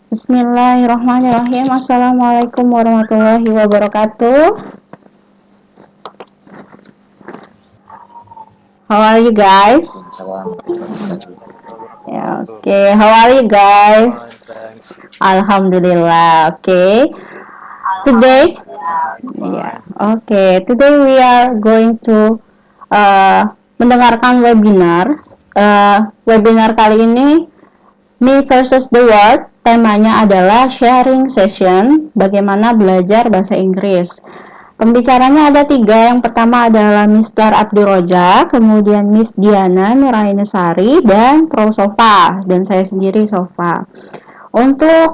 Bismillahirrahmanirrahim. Assalamualaikum warahmatullahi wabarakatuh. How are you guys? Waalaikumsalam warahmatullahi Yeah, wabarakatuh. okay. How are you guys? Fine, thanks. Alhamdulillah. Okay. Today, yeah. Fine. Okay. Today we are going to mendengarkan webinar. Webinar kali ini Me versus the World. Temanya adalah sharing session. Bagaimana belajar bahasa Inggris. Pembicaranya ada 3. Yang pertama adalah Mr. Abdul Roja, kemudian Miss Diana Nurainesari, dan Pro Sofa, dan saya sendiri Sofa. Untuk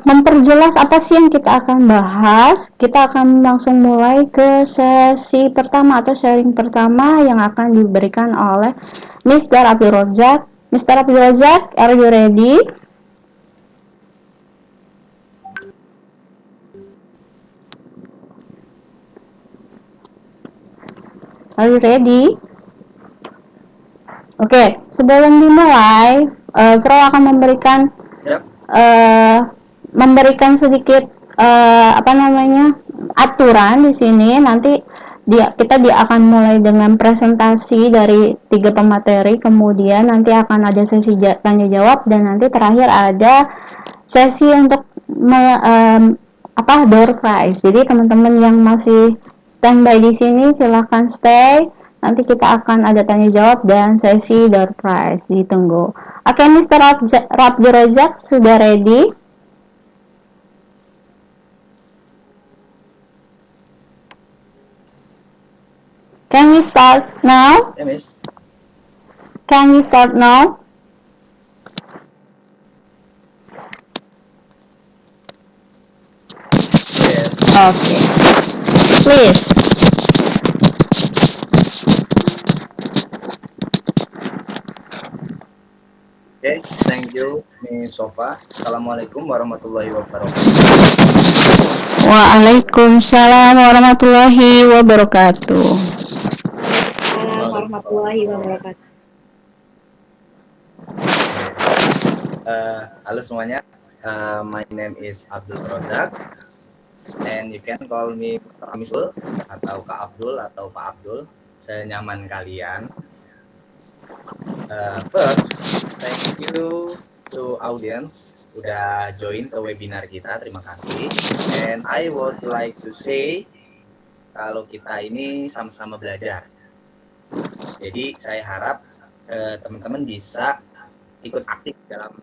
memperjelas apa sih yang kita akan bahas, kita akan langsung mulai ke sesi pertama atau sharing pertama yang akan diberikan oleh Mr. Abdul Roja. Mr. Abdul Roja, are you ready? Are you ready? Oke, sebelum dimulai, Pro akan memberikan sedikit aturan di sini. Nanti kita akan mulai dengan presentasi dari 3 pemateri, kemudian nanti akan ada sesi tanya jawab, dan nanti terakhir ada sesi untuk door prize. Jadi teman-teman yang masih standby di sini silahkan stay. Nanti kita akan ada tanya jawab dan sesi door prize. Ditunggu. Oke, Mr. Abdul Razak sudah ready? Can we start now? Ya, Miss. Can we start now? Yes. Okay. Please. Okay, thank you, Miss Sofa. Assalamualaikum warahmatullahi wabarakatuh. Waalaikumsalam warahmatullahi wabarakatuh. Waalaikumsalam warahmatullahi wabarakatuh. Halo semuanya. My name is Abdul Razak, and you can call me Mr. atau Kak Abdul atau Pak Abdul, senyaman kalian. First, thank you to audience udah join ke webinar kita, terima kasih. And I would like to say kalau kita ini sama-sama belajar. Jadi saya harap teman-teman bisa ikut aktif dalam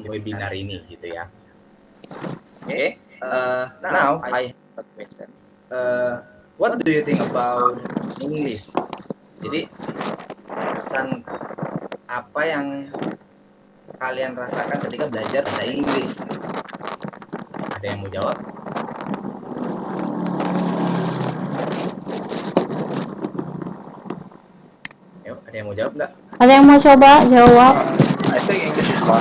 webinar ini gitu ya. Okay. Now I have a question. What do you think about English? Jadi kesan apa yang kalian rasakan ketika belajar bahasa Inggris? Ada yang mau jawab? Yuk, ada yang mau jawab nggak? Ada yang mau coba jawab? I think English is fun.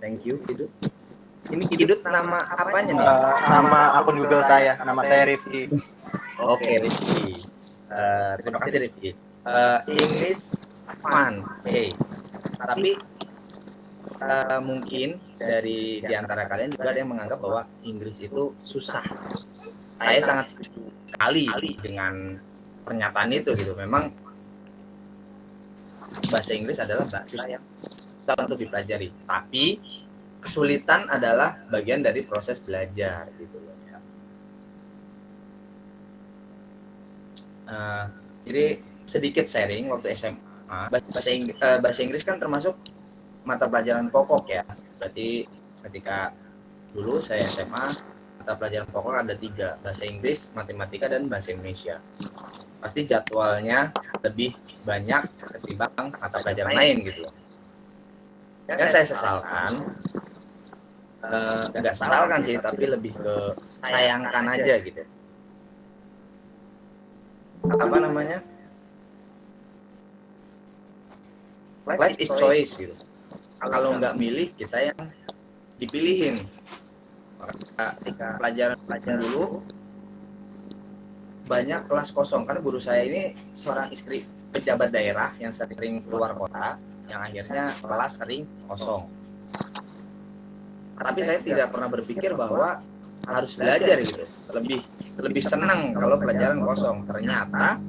Thank you, Kidut. Ini Kidut nama apanya nih? Nama akun Google saya. Nama saya Rifki. Oke, Rifki. Terima kasih, Rifki. English fun. Oke. Tapi mungkin di antara kalian juga ada yang menganggap bahwa Inggris itu susah. Saya sangat setuju sekali dengan pernyataan itu gitu. Memang bahasa Inggris adalah bahasa yang susah untuk dipelajari, tapi kesulitan adalah bagian dari proses belajar gitu loh ya. Jadi sedikit sharing waktu SMA, bahasa Inggris kan termasuk mata pelajaran pokok ya. Berarti ketika dulu saya SMA, mata pelajaran pokok ada 3, bahasa Inggris, matematika, dan bahasa Indonesia. Pasti jadwalnya lebih banyak ketimbang mata pelajaran lain gitu. Yang saya sesalkan, nggak sesalkan sih, tapi lebih ke sayangkan aja gitu. Apa namanya? Life is choice gitu. Kalau nggak milih, kita yang dipilihin. Maka ketika pelajaran dulu banyak kelas kosong karena guru saya ini seorang istri pejabat daerah yang sering keluar kota, yang akhirnya kelas sering kosong. Tapi saya tidak pernah berpikir bahwa harus belajar gitu, lebih senang kalau pelajaran kosong. Ternyata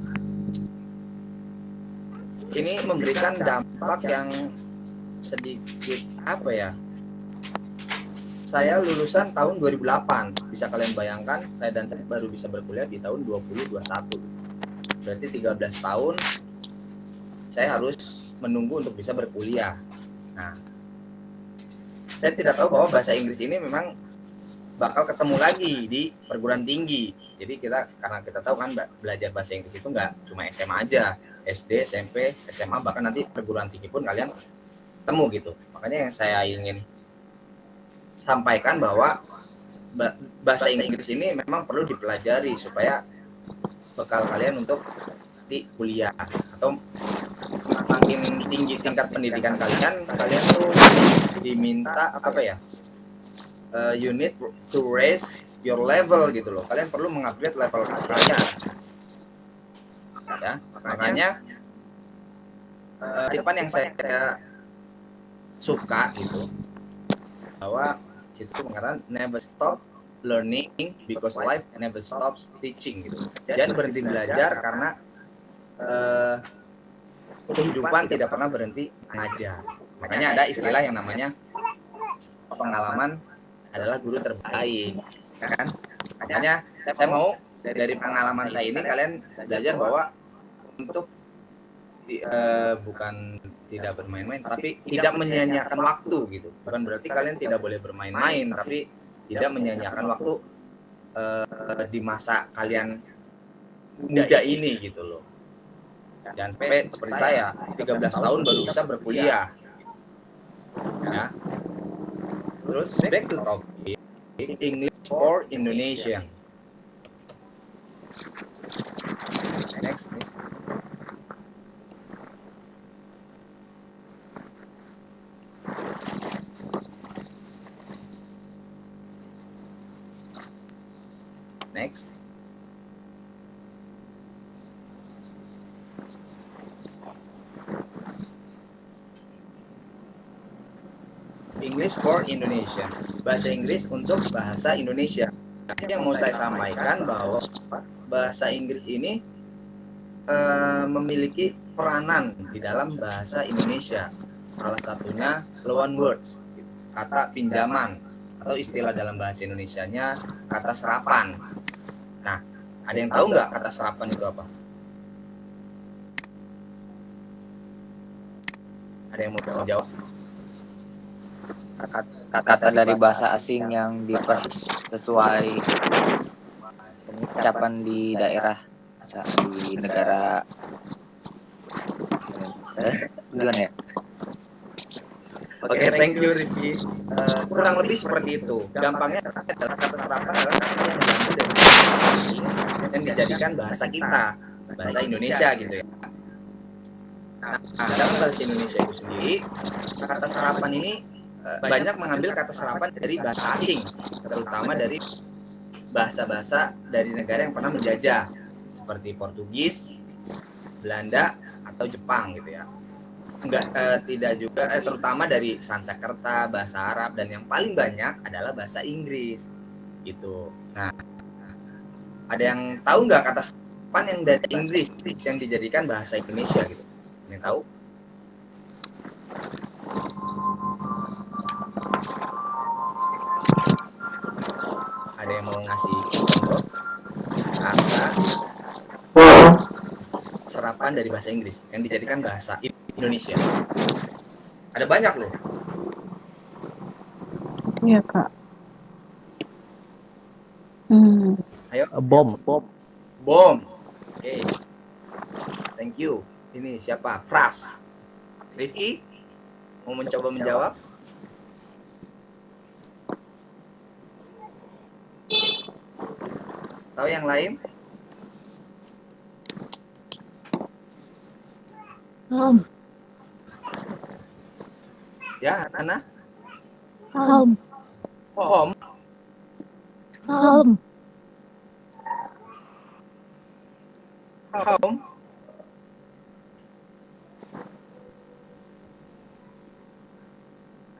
ini memberikan dampak yang sedikit apa ya? Saya lulusan tahun 2008. Bisa kalian bayangkan, saya baru bisa berkuliah di tahun 2021. Berarti 13 tahun saya harus menunggu untuk bisa berkuliah. Nah, saya tidak tahu bahwa bahasa Inggris ini memang bakal ketemu lagi di perguruan tinggi. Jadi karena kita tahu kan belajar bahasa Inggris itu nggak cuma SMA aja, SD, SMP, SMA, bahkan nanti perguruan tinggi pun kalian ketemu gitu. Makanya yang saya ingin sampaikan bahwa bahasa Inggris ini memang perlu dipelajari supaya bekal kalian untuk di kuliah atau semakin tinggi tingkat pendidikan kalian tuh diminta apa ya? You need to raise your level gitu loh. Kalian perlu mengupgrade level kalian. Ya, makanya depan yang saya suka gitu bahwa situ mengatakan never stop learning because life never stops teaching gitu. Jangan berhenti belajar karena kehidupan tidak pernah berhenti mengajar. Makanya ada istilah yang namanya pengalaman adalah guru terbaik, kan? Makanya saya mau dari pengalaman saya ini kalian belajar bahwa untuk bukan tidak bermain-main, tapi tidak menyia-nyiakan waktu gitu. Bukan berarti kalian tidak boleh bermain-main, tapi tidak menyia-nyiakan waktu di masa kalian muda ini gitu loh. Jangan sampai seperti saya, 13 tahun baru bisa berkuliah. Ya. Terus back to topic, English for Indonesian. Next, please. Next. English for Indonesia. Bahasa Inggris untuk bahasa Indonesia. Yang mau saya sampaikan bahwa bahasa Inggris ini memiliki peranan di dalam bahasa Indonesia. Salah satunya loan words, kata pinjaman, atau istilah dalam bahasa Indonesianya kata serapan. Nah, ada yang tahu nggak kata serapan itu apa? Ada yang mau jawab? Kata dari bahasa asing yang sesuai pengucapan di daerah di negara gimana ya? Oke, thank you Rifki. Kurang lebih seperti itu. Gampangnya adalah kata serapan adalah kata yang diambil dari bahasa asing dan dijadikan bahasa kita, bahasa Indonesia gitu ya. Nah, dalam bahasa Indonesia itu sendiri, kata serapan ini banyak mengambil kata serapan dari bahasa asing, terutama dari bahasa-bahasa dari negara yang pernah menjajah, seperti Portugis, Belanda, atau Jepang gitu ya. Tidak juga terutama dari Sanskerta, bahasa Arab, dan yang paling banyak adalah bahasa Inggris gitu. Nah, ada yang tahu nggak kata serapan yang dari Inggris yang dijadikan bahasa Indonesia gitu? Yang tahu? Ada yang mau ngasih contoh kata serapan dari bahasa Inggris yang dijadikan bahasa Indonesia? Ada banyak loh. Iya, Kak. Ayo. Bom. Oke. Thank you. Ini siapa? Fras. Rifki mau mencoba menjawab? Tahu yang lain? Ya, Ana? Om. Oh, Om. Om. home.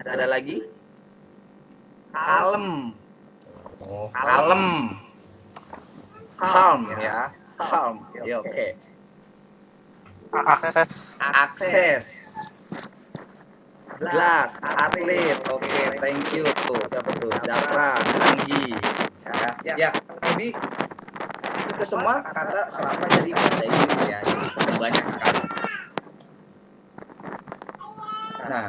Ada lagi? Kalem. Oh, kalem. Calm ya. Calm. Ya, oke. Akses. Akses. Gelas, atlet. Oke, thank you. Siapa tuh? Zafra, Anggi. Ya, jadi itu semua kata serapan dari bahasa Inggris ya. Jadi banyak sekali. Nah,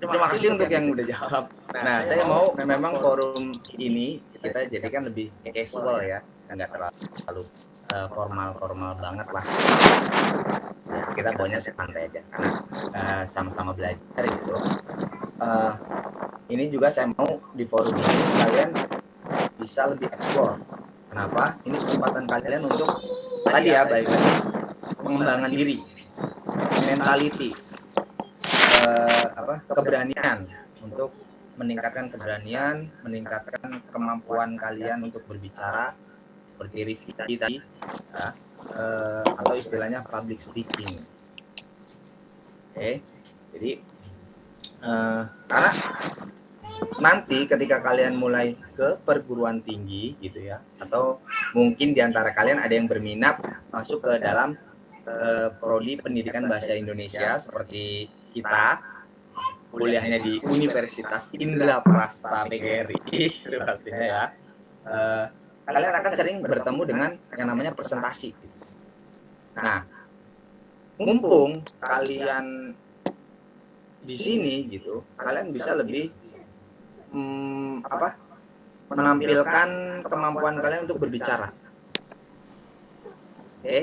terima kasih untuk yang udah jawab. Nah, saya mau memang forum ini kita jadikan lebih casual ya, nggak terlalu formal banget lah. Ya, kita bawanya santai aja karena sama-sama belajar gitu. Ini juga saya mau di forum ini kalian bisa lebih explore. Kenapa? Ini kesempatan kalian untuk tadi ya, baik lagi pengembangan diri, mentality, keberanian untuk meningkatkan keberanian, meningkatkan kemampuan kalian untuk berbicara seperti Rifki tadi, ya, atau istilahnya public speaking. Oke, jadi karena nanti ketika kalian mulai ke perguruan tinggi gitu ya, atau mungkin diantara kalian ada yang berminat masuk ke dalam prodi pendidikan bahasa Indonesia seperti kita kuliahnya di Universitas Indraprasta PGRI itu pastinya ya, kalian akan sering bertemu dengan yang namanya presentasi. Nah, mumpung kalian di sini gitu, kalian bisa lebih menampilkan kemampuan kalian untuk berbicara. Oke,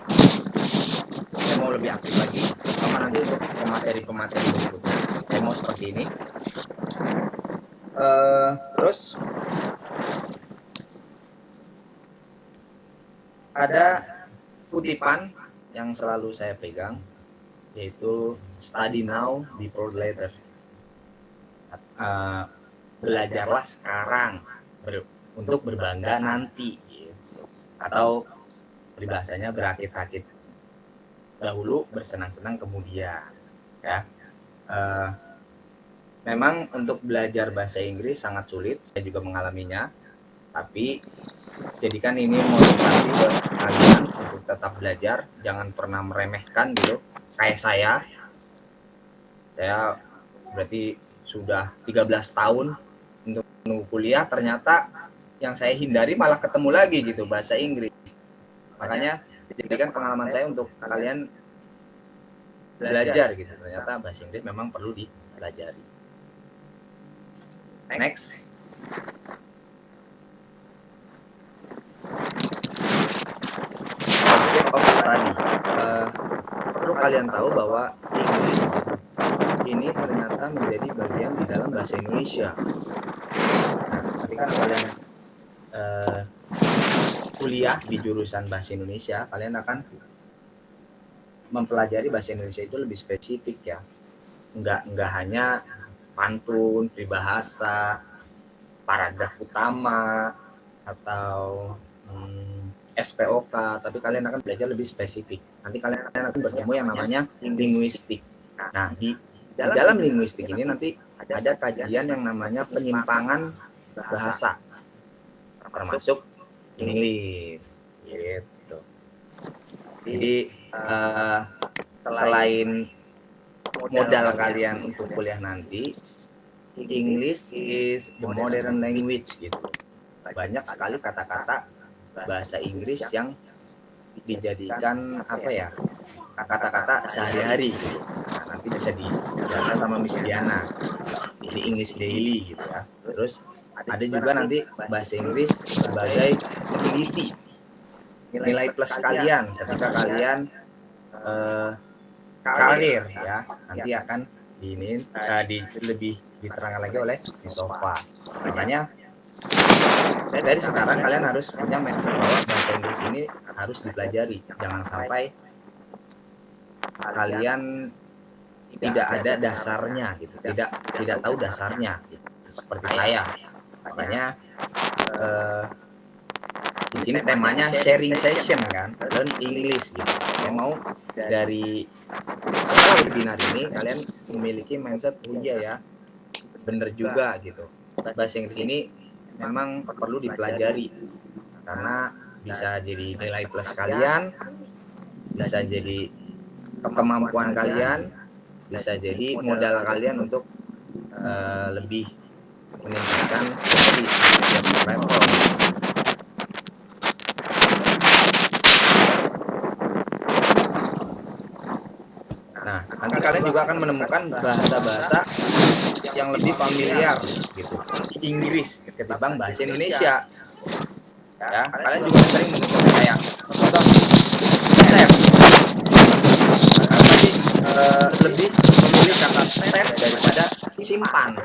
saya mau lebih aktif lagi, sama nanti untuk pemateri berikutnya. Saya mau seperti ini. Terus ada kutipan yang selalu saya pegang, yaitu study now before later. Belajarlah sekarang untuk berbangga nanti, gitu. Atau peribahasanya berakit-rakit dahulu, bersenang-senang kemudian. Ya, memang untuk belajar bahasa Inggris sangat sulit, saya juga mengalaminya. Tapi jadikan ini motivasi buat kalian untuk tetap belajar, jangan pernah meremehkan gitu. Kayak saya berarti sudah 13 tahun untuk menunggu kuliah, ternyata yang saya hindari malah ketemu lagi gitu bahasa Inggris. Makanya jadikan pengalaman saya untuk kalian belajar gitu. Ternyata bahasa Inggris memang perlu dipelajari. Next. Object of study. Perlu kalian tahu bahwa Inggris ini ternyata menjadi bagian di dalam bahasa Indonesia. Nah, ketika kalian kuliah di jurusan bahasa Indonesia, kalian akan mempelajari bahasa Indonesia itu lebih spesifik ya. Enggak hanya pantun, peribahasa, paragraf utama atau SPOK, tapi kalian akan belajar lebih spesifik. Nanti kalian akan bertemu yang namanya linguistik. Nah, di dalam linguistik ini nanti ada kajian yang namanya penyimpangan bahasa, termasuk Inggris, gitu. Jadi selain modal kalian untuk kuliah nanti, English is the modern language gitu. Banyak sekali kata-kata bahasa Inggris yang dijadikan kata-kata sehari-hari gitu. Nah, nanti bisa dibaca sama Miss Diana di English Daily gitu ya. Terus ada juga nanti bahasa Inggris sebagai ability, nilai plus kalian ketika kalian karir ya, nanti akan lebih diterangkan lagi oleh Yusofa. Makanya dari sekarang kalian harus punya mindset bahwa bahasa Inggris ini harus dipelajari. Jangan sampai kalian tidak ada dasarnya gitu, tidak tahu dasarnya gitu, seperti saya. Makanya di sini temanya sharing session kan, learn English gitu. Saya mau dari setelah webinar ini kalian memiliki mindset, oh iya ya, bener juga gitu. Bahasa Inggris ini memang perlu dipelajari karena bisa jadi nilai plus kalian, bisa jadi kemampuan kalian, bisa jadi modal kalian untuk lebih meningkatkan di level. Nah, nanti kalian juga akan menemukan bahasa-bahasa yang lebih familiar gitu, Inggris ketimbang bahasa Indonesia. Ya, kalian juga sering mengucapkan kayak contoh save. Kalian pasti lebih memilih kata save daripada simpan,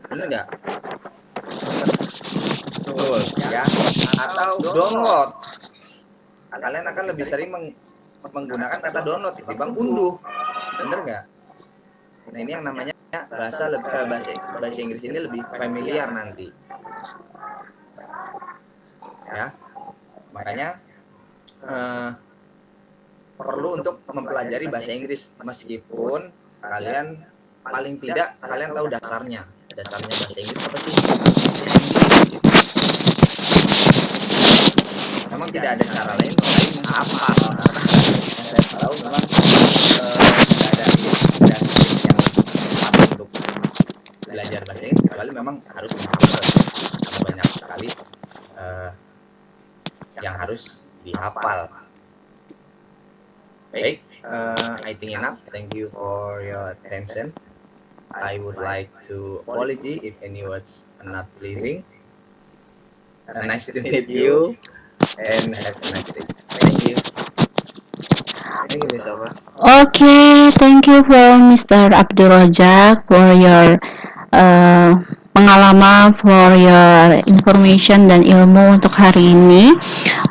bener nggak? Betul, ya. Atau download. Kalian akan lebih sering menggunakan kata download ketimbang unduh, bener nggak? Nah, ini yang namanya bahasa Inggris ini lebih familiar nanti. Ya, makanya perlu untuk mempelajari bahasa Inggris meskipun kalian paling tidak kalian tahu dasarnya bahasa Inggris apa sih? Memang tidak ada cara lain selain menghafal, karena yang saya tahu memang tidak ada yang cepat untuk belajar bahasa Inggris kecuali memang harus menghafal, karena banyak sekali yang harus dihafal. Baik, I think enough. Thank you for your attention. I would like to apologize if any words are not pleasing. Nice to meet you and have a nice day. Thank you. Thank you, Miss Alva. Okay, thank you for Mr. Abdul Razak for your pengalaman, for your information dan ilmu untuk hari ini.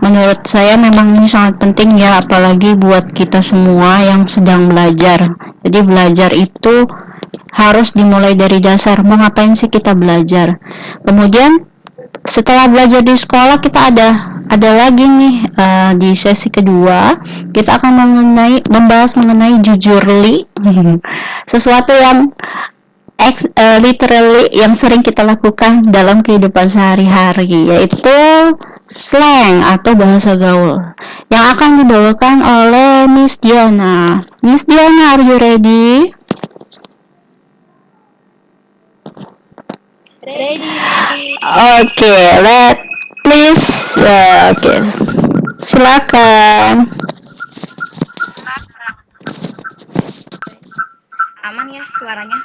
Menurut saya memang ini sangat penting ya, apalagi buat kita semua yang sedang belajar. Jadi belajar itu harus dimulai dari dasar. Mau ngapain sih kita belajar? Kemudian setelah belajar di sekolah kita ada lagi nih di sesi kedua kita akan membahas mengenai jujurly, sesuatu yang literally yang sering kita lakukan dalam kehidupan sehari-hari, yaitu slang atau bahasa gaul yang akan dibawakan oleh Miss Diana. Miss Diana, are you ready? Ready. Okay, please. Okay, silakan. Aman ya suaranya?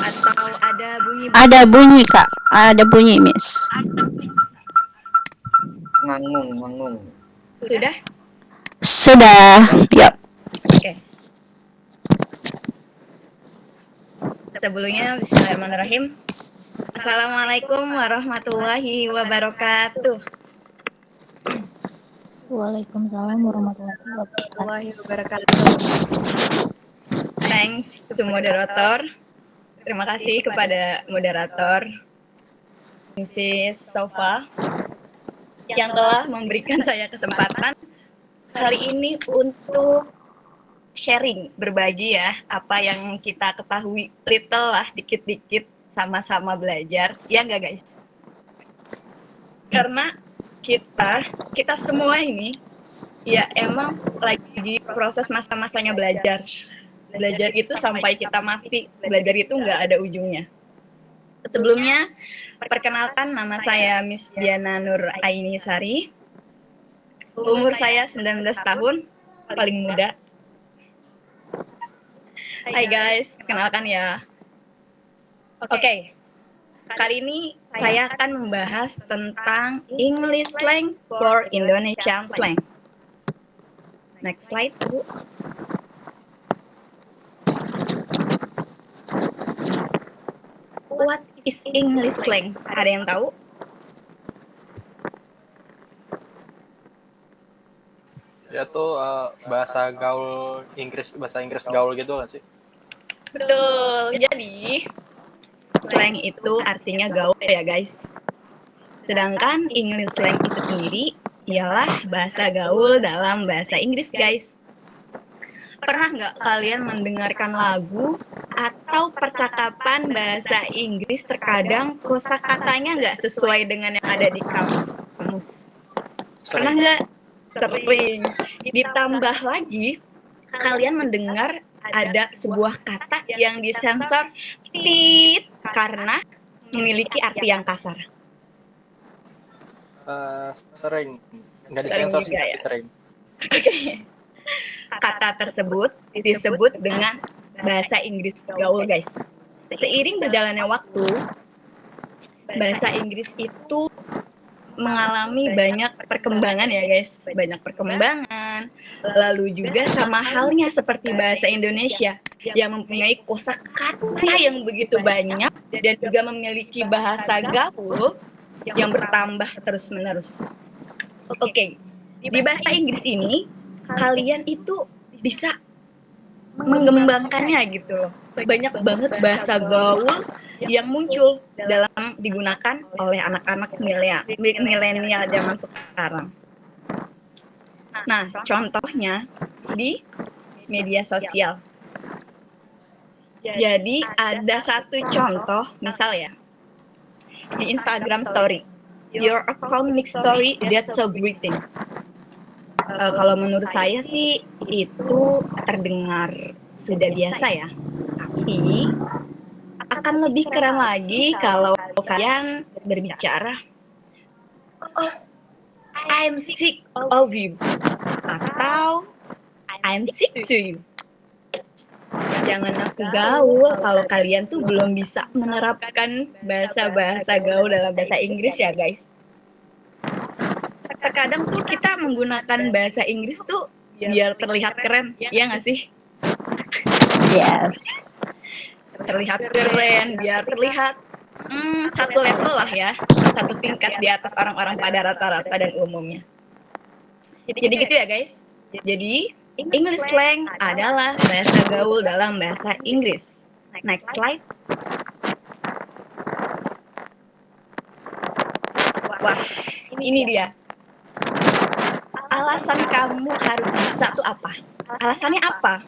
Atau ada bunyi? Ada bunyi Kak, ada bunyi Miss. Ngangung. Sudah? Sudah, yap. Oke. Sebelumnya bismillahirrahmanirrahim. Assalamualaikum warahmatullahi wabarakatuh. Waalaikumsalam warahmatullahi wabarakatuh. Thanks to moderator. Terima kasih kepada moderator Mrs. Sofa yang telah memberikan saya kesempatan kali ini untuk sharing, berbagi ya apa yang kita ketahui, little lah, dikit-dikit, sama-sama belajar, ya nggak guys? Karena kita semua ini ya emang lagi proses masa-masanya belajar itu sampai kita mati, belajar itu nggak ada ujungnya. Sebelumnya perkenalkan, nama saya Miss Diana Nur Aini Sari, umur saya 19 tahun, paling muda. Hai guys, kenalkan ya. Oke, kali ini saya akan membahas tentang English slang for Indonesian slang. Next slide, Bu. What is English slang? Ada yang tahu? Ya tuh bahasa Inggris gaul gitu kan sih? Betul. Jadi slang itu artinya gaul ya guys. Sedangkan English slang itu sendiri ialah bahasa gaul dalam bahasa Inggris, guys. Pernah nggak kalian mendengarkan lagu atau percakapan bahasa Inggris terkadang kosakatanya nggak sesuai dengan yang ada di kamus? Pernah nggak? Sering. Ditambah lagi, kalian mendengar ada sebuah kata yang disensor tit karena memiliki arti yang kasar. Sering. Nggak disensor sih, Sering juga tapi ya. sering. Kata tersebut disebut dengan bahasa Inggris gaul, guys. Seiring berjalannya waktu, bahasa Inggris itu mengalami banyak perkembangan ya, guys. Banyak perkembangan. Lalu juga sama halnya seperti bahasa Indonesia yang mempunyai kosakata yang begitu banyak dan juga memiliki bahasa gaul yang bertambah terus-menerus. Oke, di bahasa Inggris ini kalian itu bisa mengembangkannya gitu loh. Banyak banget bahasa gaul yang muncul dalam digunakan oleh anak-anak milenial zaman sekarang. Nah, contohnya di media sosial. Jadi ada satu contoh, misal ya, di Instagram Story. Your account makes story that's so greeting. Kalau menurut saya sih itu terdengar sudah biasa ya. Tapi akan lebih keren lagi kalau kalian berbicara, oh, I'm sick of you, atau I'm sick to you. Jangan aku gaul kalau kalian tuh belum bisa menerapkan bahasa-bahasa gaul dalam bahasa Inggris ya, guys. Terkadang tuh kita menggunakan bahasa Inggris tuh biar terlihat keren, ya nggak sih? Yes. Terlihat keren, biar terlihat satu level lah ya, satu tingkat di atas orang-orang pada rata-rata dan umumnya. Jadi gitu ya, guys. Jadi English slang adalah bahasa gaul dalam bahasa Inggris. Next slide. Wah, ini dia. Alasan kamu harus bisa tuh apa? Alasannya apa?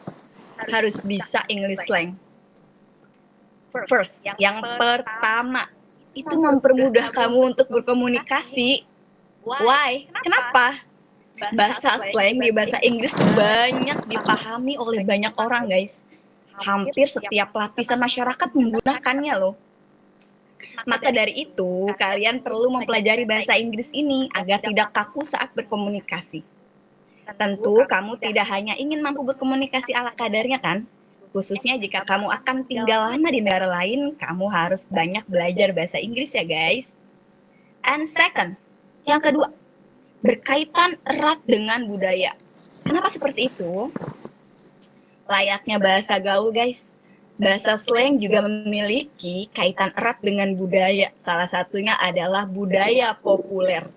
Harus bisa English slang. First, yang pertama, itu mempermudah kamu untuk berkomunikasi. Why? Kenapa? Bahasa slang di bahasa Inggris banyak dipahami oleh banyak orang, guys. Hampir setiap lapisan masyarakat menggunakannya loh. Maka dari itu, kalian perlu mempelajari bahasa Inggris ini agar tidak kaku saat berkomunikasi. Tentu, kamu tidak hanya ingin mampu berkomunikasi ala kadarnya kan? Khususnya jika kamu akan tinggal lama di negara lain, kamu harus banyak belajar bahasa Inggris ya, guys. And second, yang kedua, berkaitan erat dengan budaya. Kenapa seperti itu? Layaknya bahasa gaul, guys. Bahasa slang juga memiliki kaitan erat dengan budaya. Salah satunya adalah budaya populer.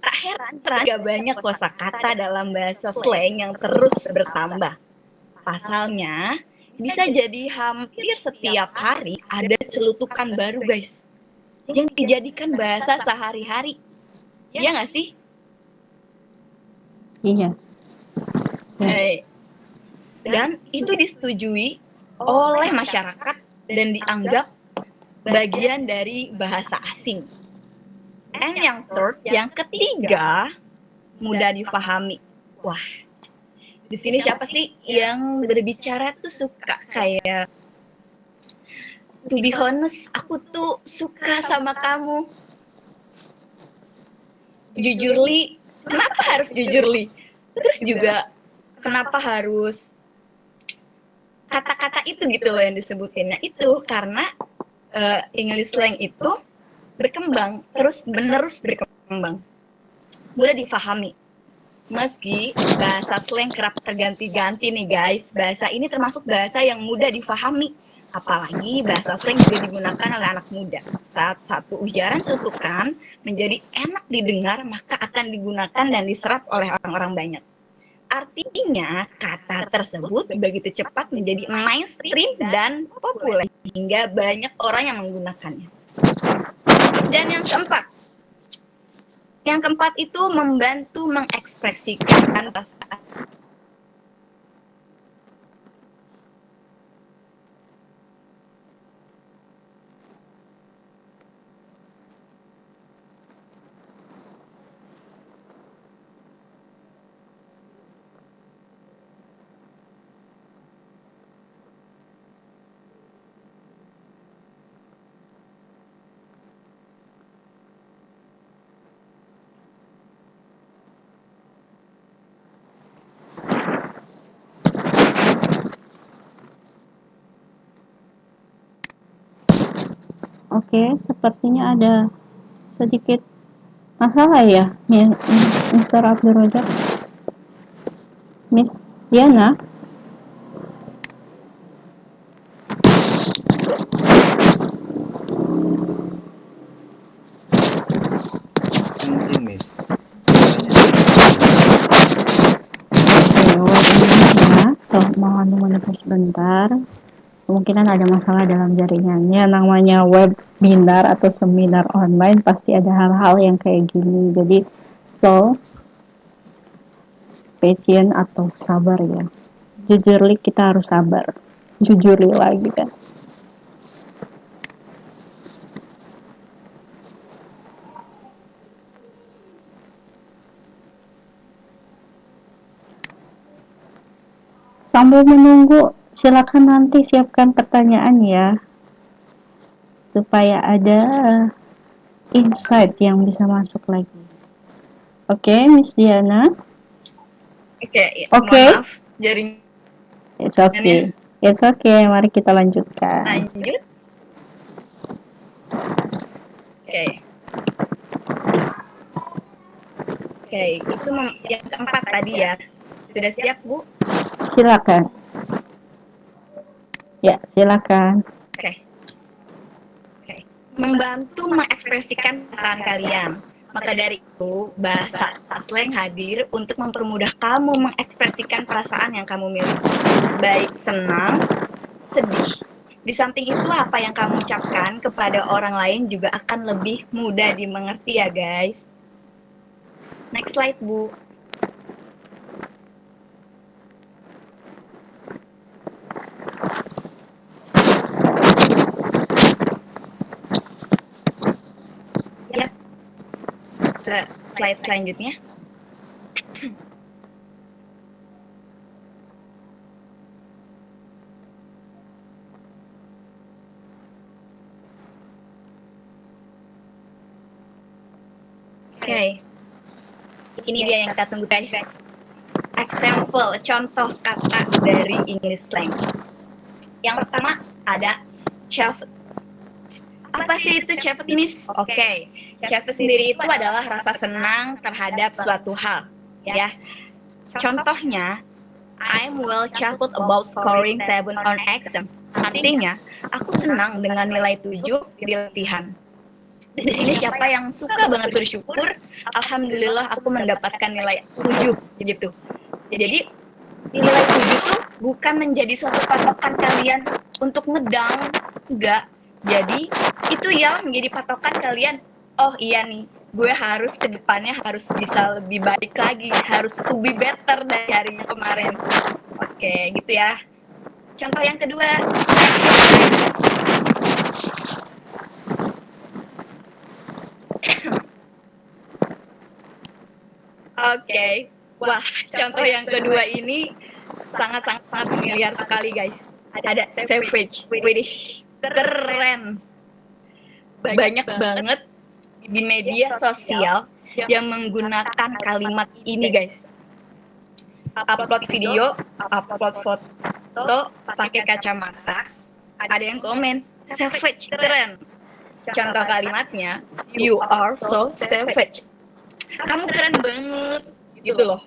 Tak heran jika banyak kosakata dalam bahasa slang yang terus bertambah. Pasalnya, bisa jadi hampir setiap hari ada celutukan baru, guys, yang dijadikan bahasa sehari-hari. Iya nggak sih? Iya. Dan itu disetujui oleh masyarakat dan dianggap bagian dari bahasa asing. And yang third, yang ketiga, mudah difahami. Wah, di sini siapa sih yang berbicara tuh suka kayak, to be honest, aku tuh suka sama kamu. Jujur Li, kenapa harus jujur Li? Terus juga kenapa harus kata-kata itu gitu loh yang disebutinnya itu karena English slang itu berkembang terus-menerus berkembang, mudah difahami. Meski bahasa slang kerap terganti-ganti nih guys, bahasa ini termasuk bahasa yang mudah difahami. Apalagi bahasa slang juga digunakan oleh anak muda. Saat satu ujaran celutukan menjadi enak didengar, maka akan digunakan dan diserap oleh orang-orang banyak. Artinya, kata tersebut begitu cepat menjadi mainstream dan populer hingga banyak orang yang menggunakannya. Dan yang keempat, Yang keempat itu membantu mengekspresikan perasaan. Oke, sepertinya ada sedikit masalah ya, Mr. Abdul Rojak. Miss Diana, Mungkin, Miss. mohon menunggu sebentar. Kemungkinan ada masalah dalam jaringannya. Namanya webinar atau seminar online pasti ada hal-hal yang kayak gini. Jadi, patient atau sabar ya. Jujurly kita harus sabar. Jujurly lagi kan. Sambil menunggu, silakan nanti siapkan pertanyaan ya, supaya ada insight yang bisa masuk lagi. Oke, Miss Diana. Oke. Oke. Mohon maaf, jaring. It's okay. It's okay. Mari kita lanjutkan. Lanjut. Oke. Oke, itu yang keempat tadi ya. Sudah siap, Bu? Silakan. Ya, silakan. Oke. Membantu mengekspresikan perasaan kalian. Maka dari itu, bahasa slang hadir untuk mempermudah kamu mengekspresikan perasaan yang kamu miliki. Baik senang, sedih. Di samping itu, apa yang kamu ucapkan kepada orang lain juga akan lebih mudah dimengerti ya, guys. Next slide, Bu. Yap. Slide selanjutnya. Oke. Ini dia yang kita tunggu, guys. Example, contoh kata dari English slang. Yang pertama ada chuffed. Apa sih itu chuffed, Miss? Oke. Chuffed sendiri itu adalah rasa senang terhadap suatu hal, ya. Contohnya, I'm well chuffed about scoring 7 on exam. Artinya, aku senang dengan nilai 7 di latihan. Di sini siapa yang suka banget bersyukur, alhamdulillah aku mendapatkan nilai 7 gitu. Jadi nilai 7 tuh bukan menjadi suatu patokan kalian untuk ngedown, enggak. Jadi itu yang menjadi patokan kalian, oh iya nih, gue harus ke depannya harus bisa lebih baik lagi, harus to be better dari harinya kemarin. Oke, gitu ya. Contoh yang kedua. Oke. Wah, contoh yang kedua ini sangat-sangat familiar sekali, guys. Ada savage. Widih, keren. Banyak banget di media sosial yang menggunakan kalimat ini, guys. Upload video, upload foto, pakai kacamata. Ada yang komen, savage, keren. Contoh kalimatnya, you are so savage. Kamu keren banget, gitu loh.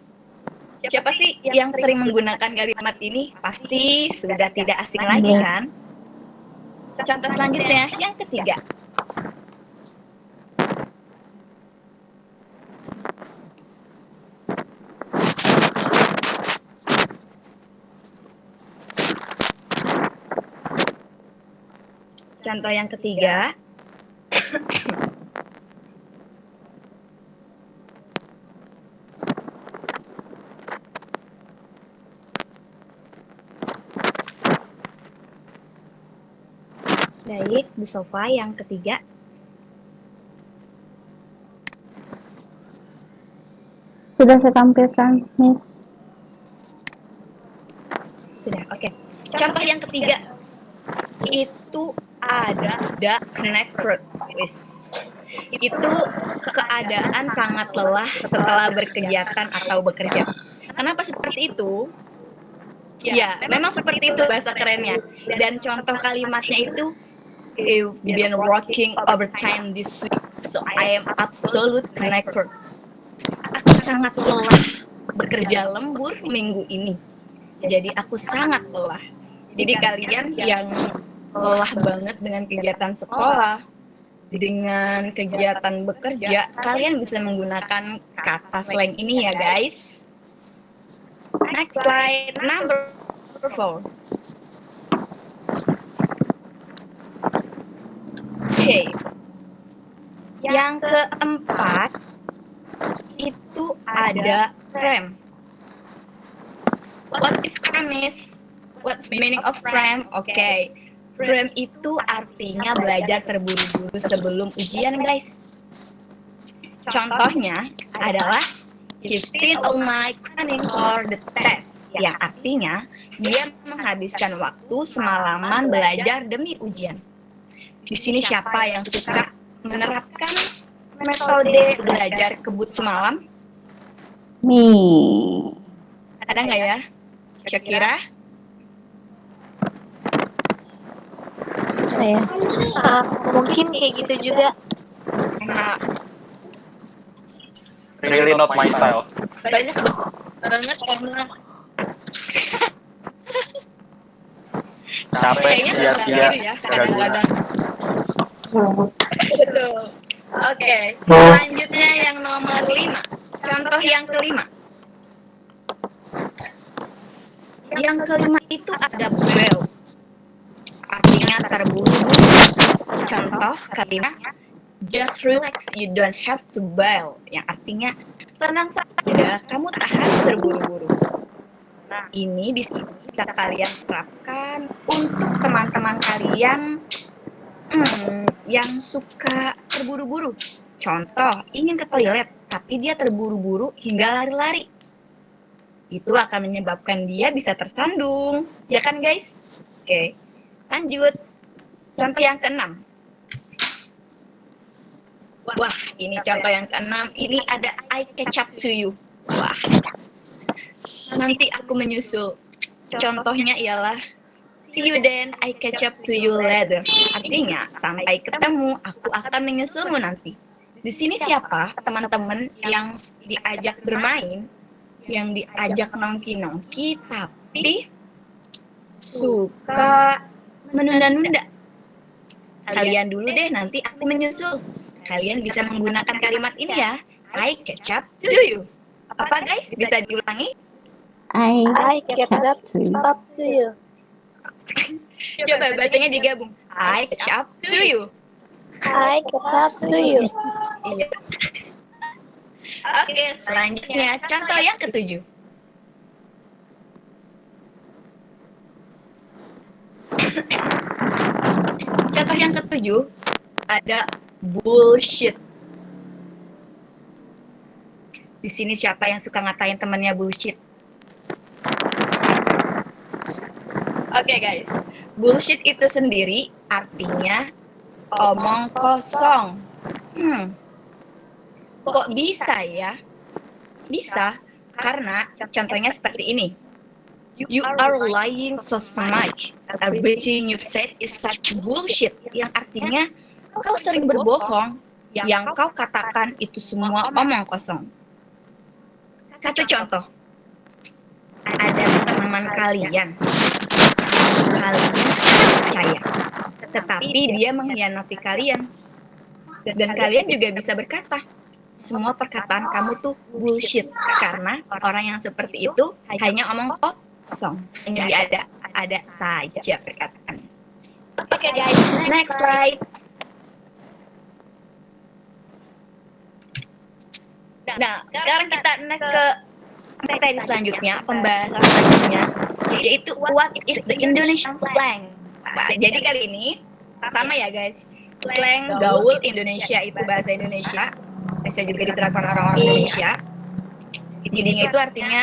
Siapa sih yang sering menggunakan kalimat ini? Pasti sudah tidak asing lagi kan? Contoh selanjutnya, yang ketiga. Contoh yang ketiga. Baik, Bu Sofa yang ketiga. Sudah saya tampilkan, Miss. Sudah, oke. Contoh yang ketiga itu ada connected. Itu keadaan sangat lelah setelah berkegiatan atau bekerja. Kenapa seperti itu? Ya, memang seperti itu bahasa kerennya. Dan contoh kalimatnya itu, I've been working overtime this week, so I am absolute connected. Aku sangat lelah bekerja lembur minggu ini. Jadi aku sangat lelah. Jadi kalian yang lelah banget dengan kegiatan sekolah, dengan kegiatan bekerja, kalian bisa menggunakan kata slang ini ya guys. Next slide, number 4. Oke. Yang keempat itu ada cram. What is cram is? What's the meaning of cram? Oke. Cram itu artinya belajar terburu-buru sebelum ujian, guys. Contohnya adalah he spent all night planning for the test. Yang artinya dia menghabiskan waktu semalaman belajar demi ujian. Di sini siapa yang suka menerapkan metode belajar kebut semalam? Me. Ada nggak ya? Syakira? Saya. Mungkin kayak gitu juga. Nah, Really not my style. banyak banget karena Capek, kayaknya sia-sia, ya, gak guna. kadang-kadang. Betul. Oke, selanjutnya yang nomor 5. Contoh yang kelima. Yang kelima itu ada bel. Artinya terburu-buru. Contoh kalimat, just relax, you don't have to bail. Yang artinya, tenang saja, kamu tak harus terburu-buru. Nah, ini bisa kalian terapkan untuk teman-teman kalian yang suka terburu-buru. Contoh, ingin ke toilet, tapi dia terburu-buru hingga lari-lari. Itu akan menyebabkan dia bisa tersandung. Ya kan guys? Oke, lanjut. Contoh yang keenam. Wah, ini contoh yang keenam. Ini ada I catch up to you. Wah, nanti aku menyusul. Contohnya ialah see you then, I catch up to you later. Artinya, sampai ketemu, aku akan menyusulmu nanti. Di sini siapa teman-teman yang diajak bermain, yang diajak nongki-nongki, tapi suka menunda-nunda? Kalian dulu deh, nanti aku menyusul. Kalian bisa menggunakan kalimat ini ya, I catch up to you. Apa guys? Bisa diulangi? I catch up to you. Coba bacanya digabung. I catch up to you. I catch up to you. Iya. Oke, selanjutnya contoh yang ketujuh. Contoh yang ketujuh ada bullshit. Di sini siapa yang suka ngatain temannya bullshit? Oke guys, bullshit itu sendiri artinya omong kosong. Kok bisa ya? Bisa, karena contohnya seperti ini. You are lying so much. Everything you've said is such bullshit. Yang artinya, kau sering berbohong. Yang kau katakan itu semua omong kosong. Satu contoh. Ada teman kalian percaya, tetapi dia mengkhianati kalian. Dan kalian juga bisa berkata, semua perkataan kamu tuh bullshit, karena orang yang seperti itu hanya omong kosong, hanya ada saja perkataannya. Oke guys, next slide. Nah, sekarang kita next ke materi selanjutnya, pembahasan selanjutnya, yaitu what is the Indonesian slang. Nah, jadi kali ini Sama ya guys, slang gaul Indonesia itu bahasa Indonesia, bisa juga diterapkan orang-orang Indonesia. Jadinya itu artinya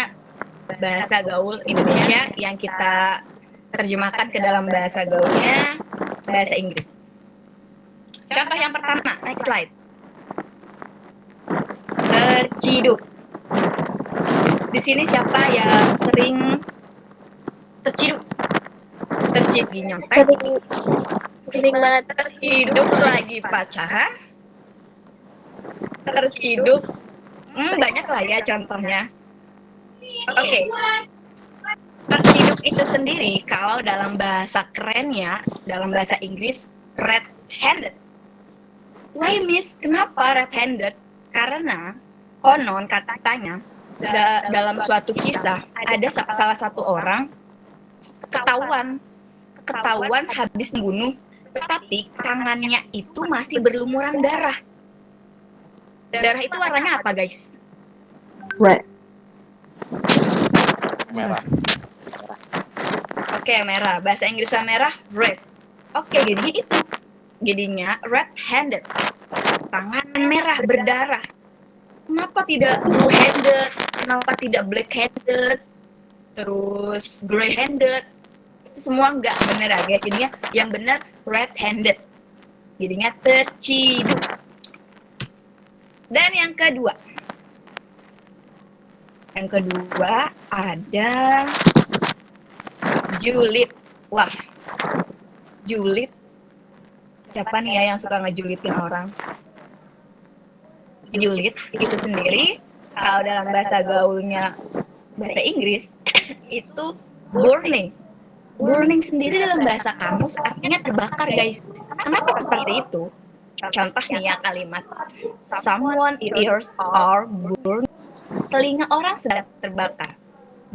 bahasa gaul Indonesia yang kita terjemahkan ke dalam bahasa gaulnya bahasa Inggris. Contoh yang pertama, next slide. Terciduk. Di sini siapa yang sering terciduk? Terciduk di nyontek, Sering banget. terciduk lagi pacaran, terciduk, banyak lah ya contohnya. Oke. Terciduk itu sendiri kalau dalam bahasa kerennya, dalam bahasa Inggris, red-handed. Why miss? Kenapa red-handed? Karena konon katanya dalam suatu kisah ada salah satu orang ketahuan habis membunuh, tetapi tangannya itu masih berlumuran darah. Darah itu warnanya apa, guys? Red. Merah. Oke, merah. Bahasa Inggrisnya merah, red. Oke, jadinya itu. Jadinya red-handed. Tangan merah, berdarah. Kenapa tidak blue-handed? Kenapa tidak black-handed? Terus gray-handed? Semua nggak bener ya, guys. Jadinya yang benar red-handed. Jadinya terciduk. Dan yang kedua. Yang kedua ada julid. Wah, julid. Siapa nih ya yang suka ngejulitin orang? Julid itu sendiri kalau dalam bahasa gaulnya bahasa Inggris itu burning. Burning sendiri dalam bahasa kamus artinya terbakar, guys. Kenapa seperti itu? Contoh nih ya kalimat. Someone ears are burned. Telinga orang sedang terbakar.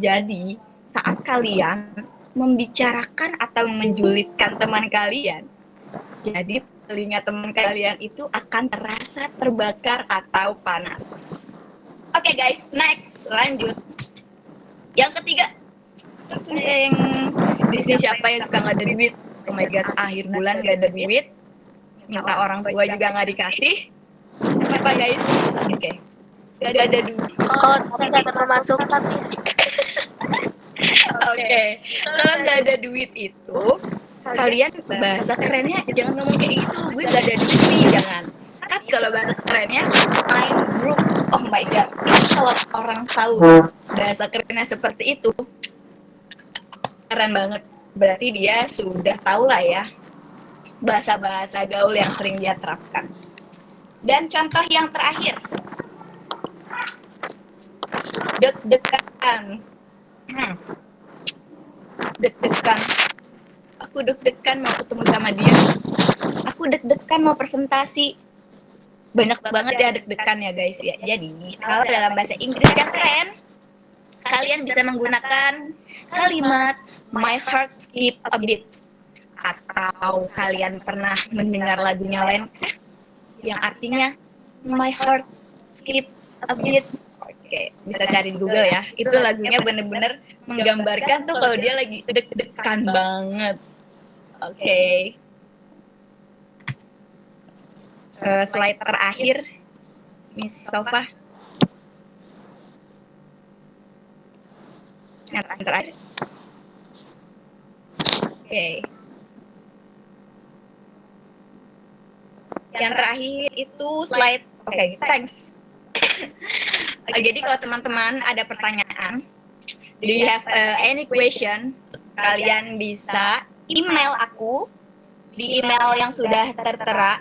Jadi, saat kalian membicarakan atau menjulitkan teman kalian, jadi telinga teman kalian itu akan terasa terbakar atau panas. Oke guys, next, lanjut. Yang ketiga, di sini siapa yang suka nggak ada duit? Oh my god, akhir bulan nggak ada duit, minta orang tua juga nggak dikasih. Apa guys? Oke. Gak ada duit. Kalau tidak ada pemasukan sih. Oke. Kalau nggak ada duit itu, kalian bahasa kerennya jangan ngomong kayak gitu. Gue nggak ada duit nih, jangan. Tapi kalau bahasa kerennya, I'm broke. Oh my god. Itu kalau orang tahu bahasa kerennya seperti itu, keren banget. Berarti dia sudah tahu lah ya bahasa-bahasa gaul yang sering dia terapkan. Dan contoh yang terakhir, deg-degan. Deg-degan. Aku deg-degan mau ketemu sama dia. Aku deg-degan mau presentasi. Banyak banget ya deg-degan ya guys ya. Jadi kalau dalam bahasa Inggris yang keren, kalian bisa menggunakan kalimat my heart skip a beat. Atau kalian pernah mendengar lagunya Lenka yang artinya my heart skip a beat. Oke, bisa cari di Google ya. Itu lagunya bener-bener menggambarkan tuh kalau dia lagi deg-degan banget. Oke. Slide terakhir, Miss Sofa. Yang terakhir. Oke. Yang terakhir itu slide. Oke, thanks. Jadi kalau teman-teman ada pertanyaan, do you have any question, kalian bisa email aku di email yang sudah tertera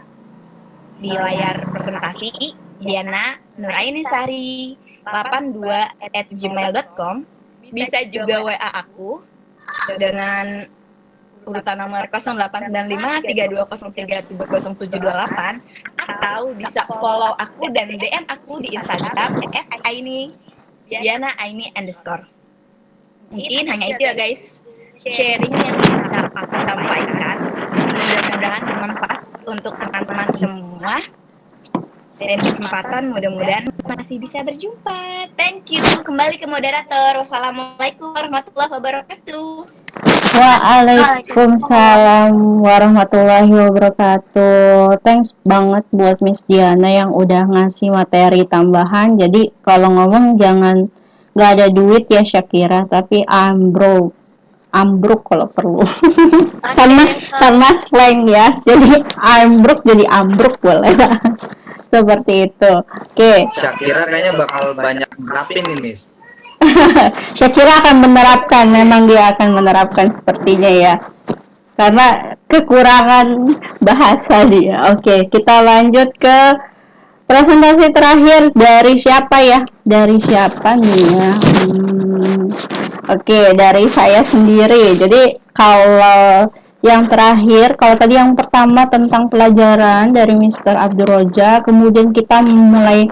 di layar presentasi, Diana Nurainisari 82@gmail.com. Bisa juga WA aku dengan urutan nomor 089532037078 atau bisa follow aku dan DM aku di Instagram @aini_diana_aini_. Mungkin hanya itu ya guys, sharing yang bisa aku sampaikan. Mudah-mudahan bermanfaat untuk teman-teman semua. Dan kesempatan mudah-mudahan masih bisa berjumpa. Thank you. Kembali ke moderator. Wassalamualaikum warahmatullahi wabarakatuh. Waalaikumsalam warahmatullahi wabarakatuh. Thanks banget buat Miss Diana yang udah ngasih materi tambahan. Jadi kalau ngomong jangan nggak ada duit ya Syakira, tapi ambruk kalau perlu. karena slang ya. Jadi ambruk jadi ambruk boleh lah. Seperti itu. Oke. Syakira kayaknya bakal banyak nerapin nih, Miss. Syakira akan menerapkan, memang dia akan menerapkan sepertinya ya. Karena kekurangan bahasa dia. Oke, kita lanjut ke presentasi terakhir dari siapa ya? Dari siapa nih ya? Oke, dari saya sendiri. Jadi kalau yang terakhir, kalau tadi yang pertama tentang pelajaran dari Mr. Abdul Roja, kemudian kita mulai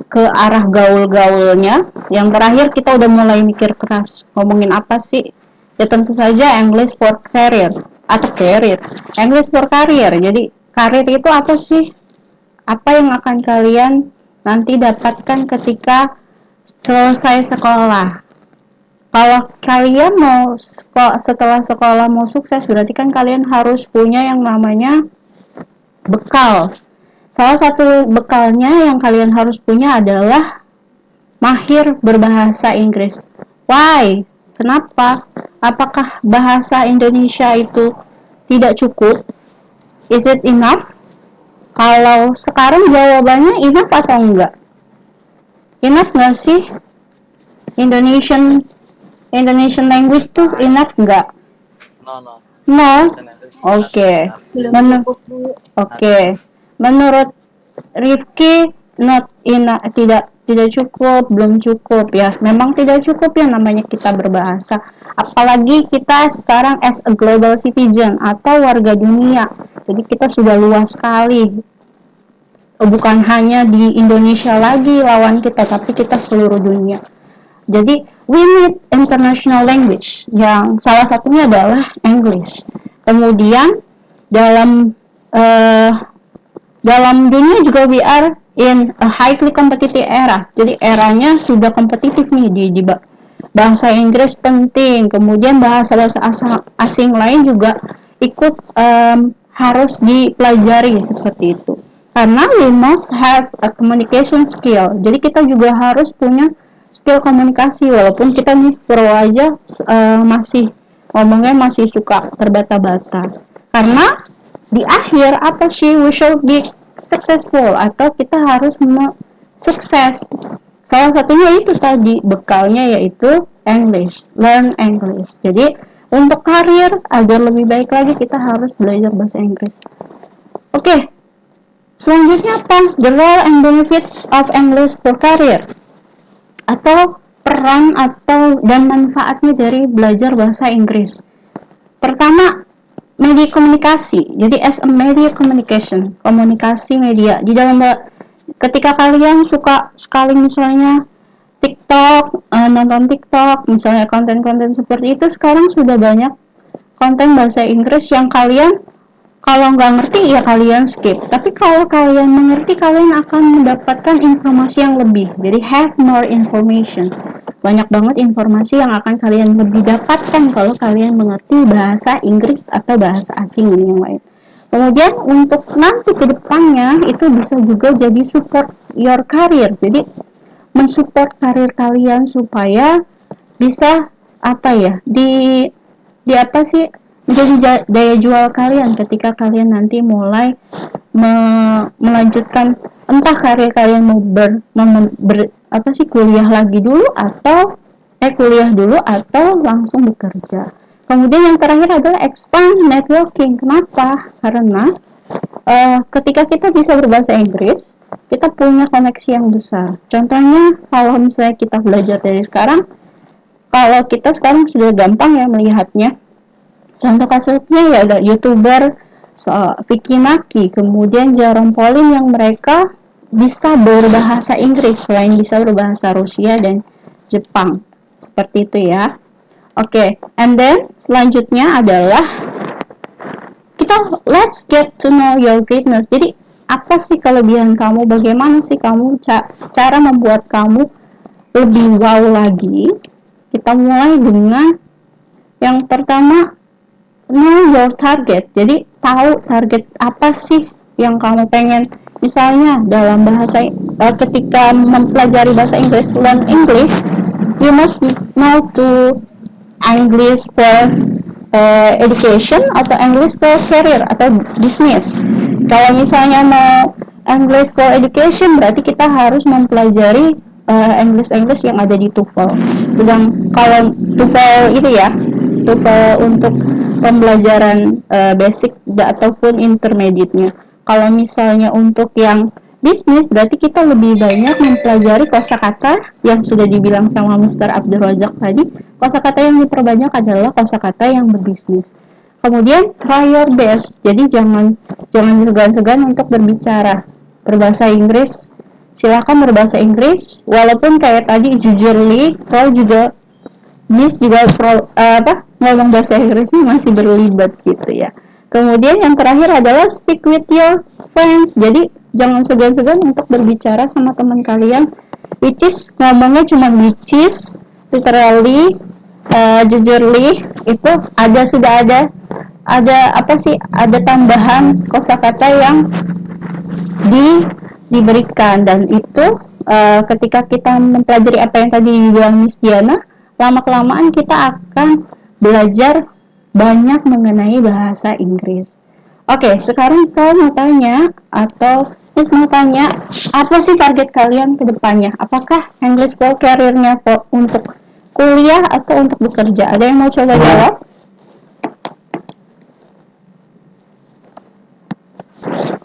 ke arah gaul-gaulnya. Yang terakhir kita udah mulai mikir keras. Ngomongin apa sih? Ya tentu saja English for Career atau career. English for Career. Jadi karir itu apa sih? Apa yang akan kalian nanti dapatkan ketika selesai sekolah? Kalau kalian mau setelah sekolah mau sukses, berarti kan kalian harus punya yang namanya bekal. Salah satu bekalnya yang kalian harus punya adalah mahir berbahasa Inggris. Why? Kenapa? Apakah bahasa Indonesia itu tidak cukup? Is it enough? Kalau sekarang jawabannya enough atau enggak? Enough nggak sih? Indonesian language tuh enough nggak? No. Oke. Oke. Menurut Rifki tidak cukup, belum cukup ya. Memang tidak cukup ya namanya kita berbahasa. Apalagi kita sekarang as a global citizen atau warga dunia. Jadi kita sudah luas sekali. Bukan hanya di Indonesia lagi lawan kita, tapi kita seluruh dunia. Jadi we need international language yang salah satunya adalah English. Kemudian dalam dunia juga we are in a highly competitive era. Jadi eranya sudah kompetitif nih di bahasa Inggris penting. Kemudian bahasa-bahasa asing lain juga ikut harus dipelajari seperti itu. Karena we must have a communication skill. Jadi kita juga harus punya skill komunikasi. Walaupun kita nih pro aja masih ngomongnya masih suka terbata-bata. Karena di akhir apa sih, we should be successful atau kita harus sukses. Salah satunya itu tadi bekalnya yaitu English, learn English. Jadi untuk karir agar lebih baik lagi kita harus belajar bahasa Inggris. Oke, selanjutnya apa? The role and benefits of English for career atau peran dan manfaatnya dari belajar bahasa Inggris. Pertama, media komunikasi. Jadi as a media communication, komunikasi media. Di dalam ketika kalian suka sekali misalnya TikTok, nonton TikTok, misalnya konten-konten seperti itu, sekarang sudah banyak konten bahasa Inggris yang kalian kalau nggak ngerti ya kalian skip. Tapi kalau kalian mengerti, kalian akan mendapatkan informasi yang lebih. Jadi have more information. Banyak banget informasi yang akan kalian lebih dapatkan kalau kalian mengerti bahasa Inggris atau bahasa asing yang lain. Kemudian untuk nanti ke depannya itu bisa juga jadi support your career. Jadi mensupport karir kalian supaya bisa menjadi daya jual kalian ketika kalian nanti mulai melanjutkan entah karir kalian mau kuliah dulu atau langsung bekerja. Kemudian yang terakhir adalah expand networking. Kenapa? Karena ketika kita bisa berbahasa Inggris, kita punya koneksi yang besar. Contohnya kalau misalnya kita belajar dari sekarang, kalau kita sekarang sudah gampang ya melihatnya. Contoh kasusnya ya ada YouTuber Vicky Maki, kemudian Jerome Pauline yang mereka bisa berbahasa Inggris selain bisa berbahasa Rusia dan Jepang. Seperti itu ya. Oke, and then selanjutnya adalah let's get to know your greatness. Jadi apa sih kelebihan kamu? Bagaimana sih kamu cara membuat kamu lebih wow lagi? Kita mulai dengan Yang pertama, know your target. Jadi tahu target apa sih yang kamu pengen. Misalnya dalam bahasa ketika mempelajari bahasa Inggris, learn English, you must know to English for education atau English for career atau business. Kalau misalnya mau English for education, berarti kita harus mempelajari English yang ada di TOEFL. Sedang kalau TOEFL itu ya, TOEFL untuk pembelajaran basic ataupun intermediate-nya. Kalau misalnya untuk yang bisnis, berarti kita lebih banyak mempelajari kosakata yang sudah dibilang sama Mr. Abdul Razak tadi. Kosakata yang diperbanyak adalah kosakata yang berbisnis. Kemudian try your best. Jadi jangan segan-segan untuk berbicara berbahasa Inggris. Silakan berbahasa Inggris. Walaupun kayak tadi jujurly, kalau juga Miss juga ngomong bahasa Inggrisnya masih berlibat gitu ya. Kemudian yang terakhir adalah speak with your friends. Jadi jangan segan-segan untuk berbicara sama teman kalian. Which is ngomongnya cuma which is, literally, jujurly itu sudah ada apa sih? Ada tambahan kosakata yang diberikan, dan itu ketika kita mempelajari apa yang tadi dibilang Miss Diana, lama-kelamaan kita akan belajar banyak mengenai bahasa Inggris. Oke, sekarang saya mau tanya, atau Miss mau tanya, apa sih target kalian ke depannya? Apakah English for career-nya untuk kuliah atau untuk bekerja? Ada yang mau coba jawab?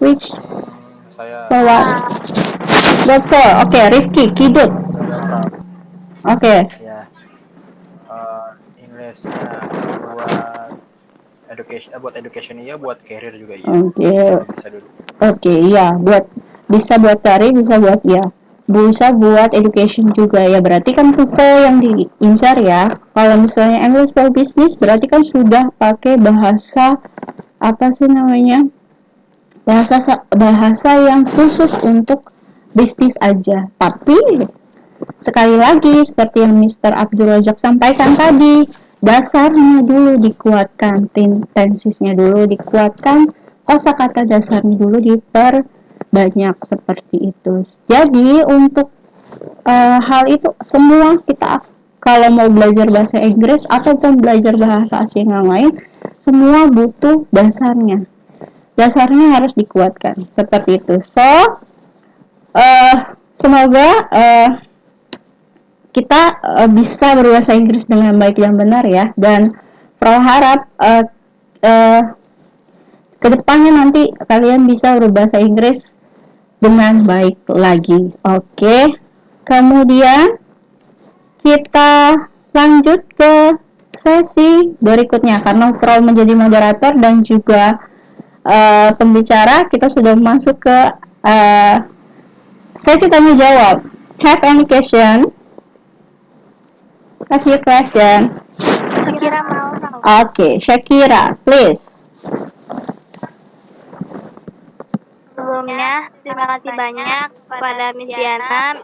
Which? Saya Dokter. Oke, Rifki, Kidut. Oke. ya Inggrisnya buat education iya, buat career juga iya. Bisa dulu. Oke, iya, bisa buat karir, bisa buat education juga ya. Berarti kan TOEFL yang diincar ya. Kalau misalnya English for business, berarti kan sudah pakai bahasa apa sih namanya? Bahasa yang khusus untuk bisnis aja. Tapi sekali lagi seperti yang Mr. Abdul Razak sampaikan tadi, dasarnya dulu dikuatkan, tensisnya dulu dikuatkan, kosakata dasarnya dulu diperbanyak seperti itu. Jadi untuk hal itu semua kita kalau mau belajar bahasa Inggris ataupun belajar bahasa asing yang lain, semua butuh dasarnya. Dasarnya harus dikuatkan seperti itu. So semoga kita bisa berbahasa Inggris dengan baik dan benar ya, dan berharap kedepannya nanti kalian bisa berbahasa Inggris dengan baik lagi. Oke. Kemudian kita lanjut ke sesi berikutnya, karena Pro menjadi moderator dan juga pembicara, kita sudah masuk ke sesi tanya jawab. Have any question? Have you question? Shakira mau. Okay, Shakira, please. Sebelumnya, terima kasih banyak kepada Miss Diana,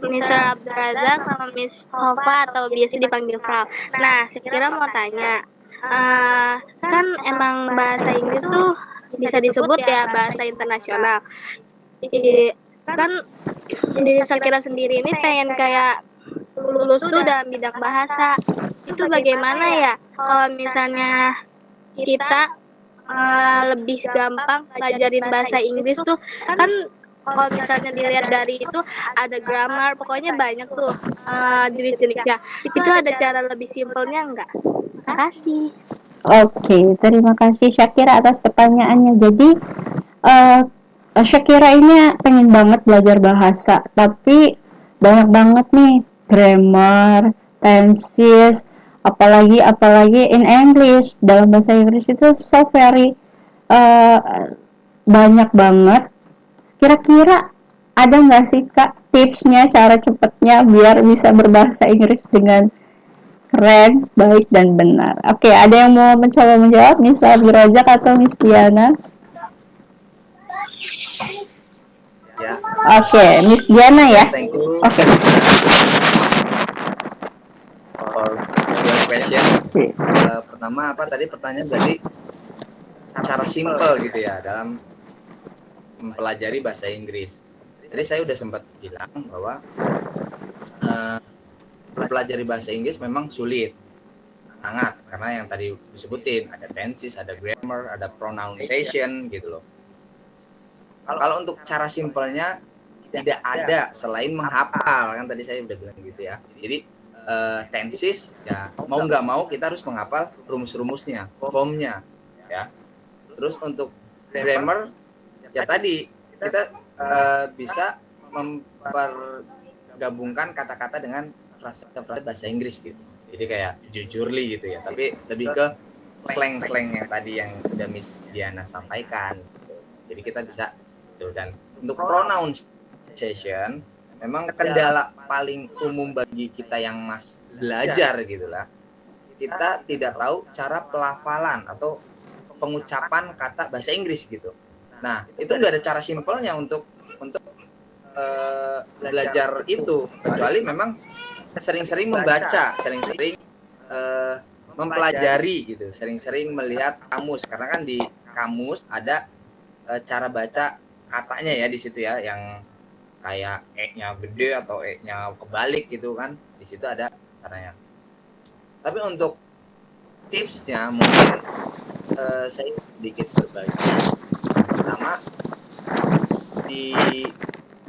Mr. Abdul Razak, sama Miss Sofa atau biasa dipanggil Frau. Nah, Shakira mau tanya, kan emang bahasa Inggris tuh bisa disebut ya bahasa internasional. Kan diri Shakira sendiri ini pengen kayak lulus tuh dalam bidang bahasa. Itu bagaimana ya kalau misalnya kita lebih gampang pelajarin bahasa Inggris tuh, kan kalau misalnya dilihat dari itu ada grammar, pokoknya banyak tuh jenis-jenisnya. Itu ada cara lebih simpelnya enggak? Terima kasih. Oke, terima kasih Shakira atas pertanyaannya. Jadi Shakira ini pengen banget belajar bahasa, tapi banyak banget nih grammar, tenses, apalagi in English, dalam bahasa Inggris itu so very banyak banget. Kira-kira ada nggak sih Kak tipsnya, cara cepatnya biar bisa berbahasa Inggris dengan keren, baik, dan benar? Oke, ada yang mau mencoba menjawab, Miss Abdul Razak atau Miss Diana? Ya. Oke, Miss Diana ya. Thank you Oke. for your question. Pertama apa tadi pertanyaan berarti cara simple gitu ya dalam mempelajari bahasa Inggris. Jadi saya udah sempat bilang bahwa mempelajari bahasa Inggris memang sulit, sangat, karena yang tadi disebutin ada tenses, ada grammar, ada pronunciation gitu loh. Kalau untuk cara simpelnya tidak ada selain menghafal, kan tadi saya udah bilang gitu ya. Jadi tenses ya mau nggak mau kita harus menghafal rumus-rumusnya, formnya ya. Terus untuk grammar ya tadi kita bisa mempergabungkan kata-kata dengan frasa-frasa bahasa Inggris gitu. Jadi kayak jujurly gitu ya, tapi lebih ke slang-slang yang tadi yang udah Miss Diana sampaikan gitu. Jadi kita bisa gitu. Dan untuk pronunciation memang kendala paling umum bagi kita yang belajar gitulah. Kita tidak tahu cara pelafalan atau pengucapan kata bahasa Inggris gitu. Nah, itu nggak ada cara simpelnya untuk belajar itu, kecuali memang sering-sering membaca, sering-sering mempelajari gitu, sering-sering melihat kamus, karena kan di kamus ada cara baca katanya ya di situ ya, yang kayak e-nya gede atau e-nya kebalik gitu kan, di situ ada caranya. Tapi untuk tipsnya mungkin saya sedikit berbagi. Pertama, di